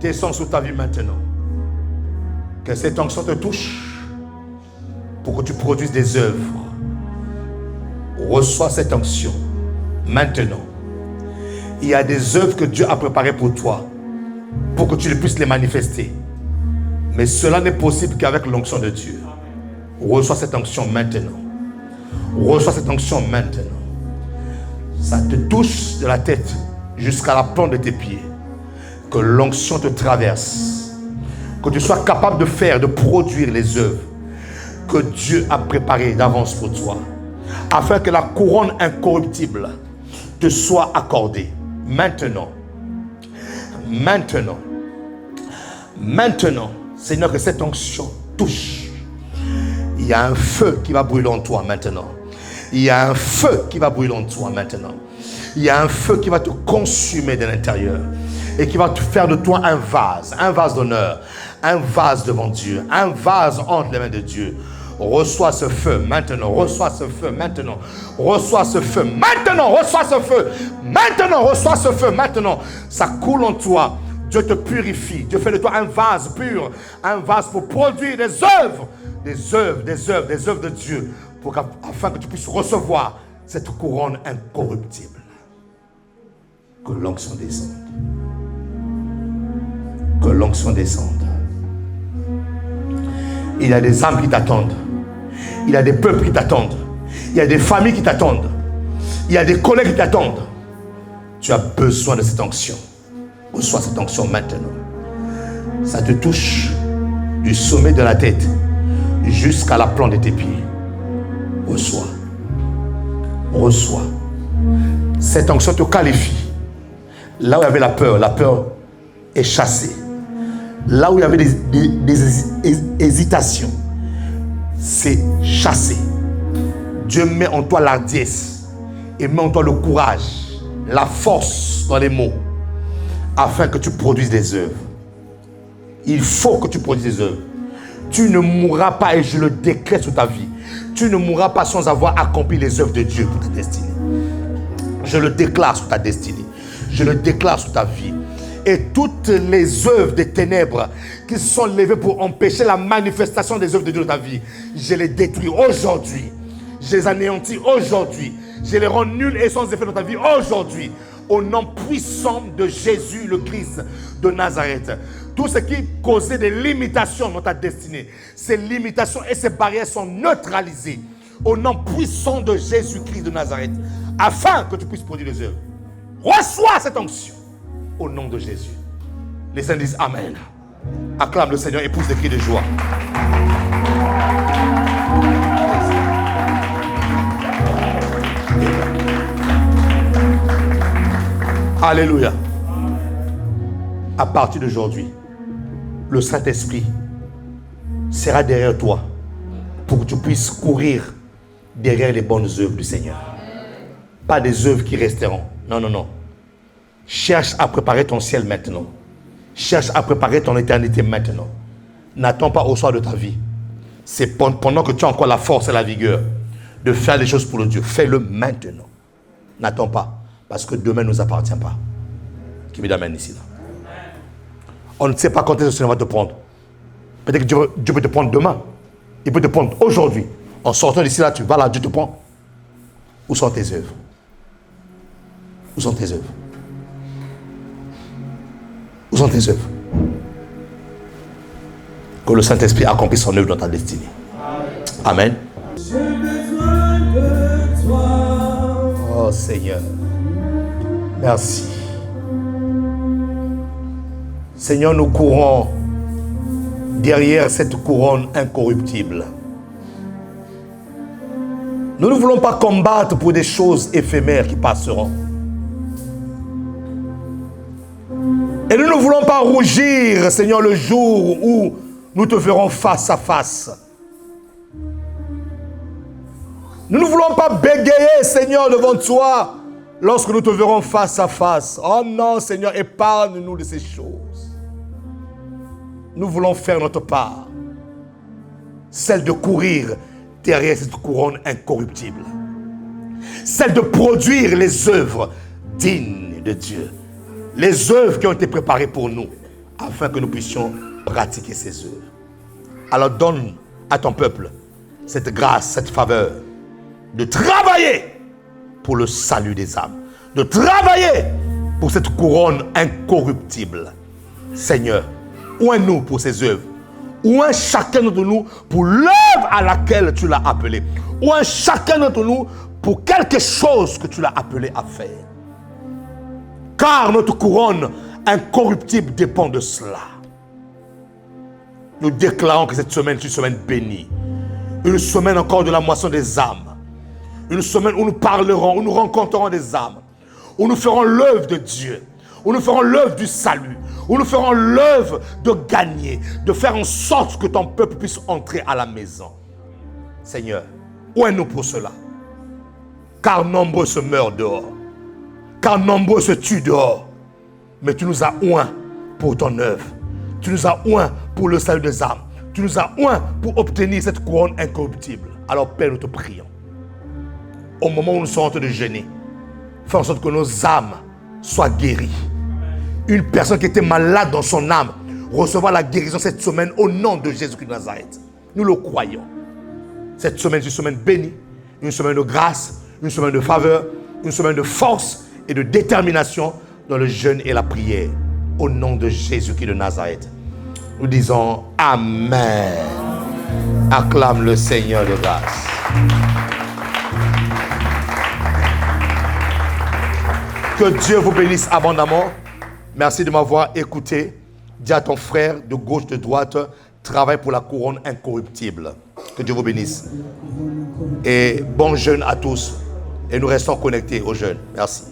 descend sur ta vie maintenant. Que cette onction te touche pour que tu produises des œuvres. Reçois cette onction maintenant. Il y a des œuvres que Dieu a préparées pour toi, pour que tu puisses les manifester. Mais cela n'est possible qu'avec l'onction de Dieu. Reçois cette onction maintenant. Reçois cette onction maintenant. Ça te touche de la tête jusqu'à la plante de tes pieds. Que l'onction te traverse. Que tu sois capable de faire, de produire les œuvres que Dieu a préparées d'avance pour toi. Afin que la couronne incorruptible te soit accordée. Maintenant, maintenant, maintenant, Seigneur, que cette onction touche. Il y a un feu qui va brûler en toi maintenant. Il y a un feu qui va brûler en toi maintenant. Il y a un feu qui va te consumer de l'intérieur et qui va te faire de toi un vase d'honneur, un vase devant Dieu, un vase entre les mains de Dieu. Reçois ce feu maintenant, reçois ce feu maintenant, reçois ce feu maintenant, reçois ce feu maintenant, reçois ce feu maintenant. Ça coule en toi, Dieu te purifie, Dieu fait de toi un vase pur, un vase pour produire des œuvres, des œuvres de Dieu, afin que tu puisses recevoir cette couronne incorruptible. Que l'onction descende. Que l'onction descende. Il y a des âmes qui t'attendent. Il y a des peuples qui t'attendent. Il y a des familles qui t'attendent. Il y a des collègues qui t'attendent. Tu as besoin de cette onction. Reçois cette onction maintenant. Ça te touche du sommet de la tête jusqu'à la plante de tes pieds. Reçois. Reçois. Cette onction te qualifie. Là où il y avait la peur est chassée. Là où il y avait des hésitations, c'est chassé. Dieu met en toi l'ardiesse et met en toi le courage, la force dans les mots, afin que tu produises des œuvres. Il faut que tu produises des œuvres. Tu ne mourras pas, et je le décrète sur ta vie. Tu ne mourras pas sans avoir accompli les œuvres de Dieu pour ta destinée. Je le déclare sur ta destinée. Je le déclare sur ta vie. Et toutes les œuvres des ténèbres qui sont levées pour empêcher la manifestation des œuvres de Dieu dans ta vie, je les détruis aujourd'hui. Je les anéantis aujourd'hui. Je les rends nuls et sans effet dans ta vie aujourd'hui. Au nom puissant de Jésus le Christ de Nazareth. Tout ce qui causait des limitations dans ta destinée, ces limitations et ces barrières sont neutralisées. Au nom puissant de Jésus-Christ de Nazareth. Afin que tu puisses produire les œuvres. Reçois cette onction. Au nom de Jésus. Les saints disent Amen. Acclame le Seigneur et pousse des cris de joie. Alléluia. À partir d'aujourd'hui, le Saint-Esprit sera derrière toi pour que tu puisses courir derrière les bonnes œuvres du Seigneur. Pas des œuvres qui resteront. Non, non, non. Cherche à préparer ton ciel maintenant. Cherche à préparer ton éternité maintenant. N'attends pas au soir de ta vie. C'est pendant que tu as encore la force et la vigueur de faire les choses pour le Dieu. Fais-le maintenant. N'attends pas. Parce que demain ne nous appartient pas. Qui me l'amène ici là. On ne sait pas quand est-ce que le Seigneur va te prendre. Peut-être que Dieu peut te prendre demain. Il peut te prendre aujourd'hui. En sortant d'ici là, tu vas là, Dieu te prend. Où sont tes œuvres? Où sont tes œuvres? Où sont tes œuvres? Que le Saint-Esprit accomplisse son œuvre dans ta destinée. Amen. J'ai besoin de toi. Oh Seigneur. Merci. Seigneur, nous courons derrière cette couronne incorruptible. Nous ne voulons pas combattre pour des choses éphémères qui passeront. Et nous ne voulons pas rougir, Seigneur, le jour où nous te verrons face à face. Nous ne voulons pas bégayer, Seigneur, devant toi lorsque nous te verrons face à face. Oh non, Seigneur, épargne-nous de ces choses. Nous voulons faire notre part, celle de courir derrière cette couronne incorruptible, celle de produire les œuvres dignes de Dieu, les œuvres qui ont été préparées pour nous, afin que nous puissions pratiquer ces œuvres. Alors donne à ton peuple cette grâce, cette faveur, de travailler pour le salut des âmes, de travailler pour cette couronne incorruptible. Seigneur, oins-nous pour ces œuvres. Oins chacun d'entre nous pour l'œuvre à laquelle tu l'as appelé. Oins chacun d'entre nous pour quelque chose que tu l'as appelé à faire. Car notre couronne incorruptible dépend de cela. Nous déclarons que cette semaine est une semaine bénie. Une semaine encore de la moisson des âmes. Une semaine où nous parlerons, où nous rencontrerons des âmes. Où nous ferons l'œuvre de Dieu. Où nous ferons l'œuvre du salut. Où nous ferons l'œuvre de gagner. De faire en sorte que ton peuple puisse entrer à la maison. Seigneur, oins-nous pour cela. Car nombreux se meurent dehors. Car nombreux se tuent dehors. Mais tu nous as oints pour ton œuvre. Tu nous as oints pour le salut des âmes. Tu nous as oints pour obtenir cette couronne incorruptible. Alors Père, nous te prions. Au moment où nous sommes en train de jeûner, fais en sorte que nos âmes soient guéries. Une personne qui était malade dans son âme recevra la guérison cette semaine au nom de Jésus-Christ de Nazareth. Nous le croyons. Cette semaine est une semaine bénie, une semaine de grâce, une semaine de faveur, une semaine de force et de détermination dans le jeûne et la prière. Au nom de Jésus-Christ de Nazareth. Nous disons Amen. Acclame le Seigneur de grâce. Que Dieu vous bénisse abondamment. Merci de m'avoir écouté. Dis à ton frère de gauche, de droite, travaille pour la couronne incorruptible. Que Dieu vous bénisse. Et bon jeûne à tous. Et nous restons connectés au jeûne. Merci.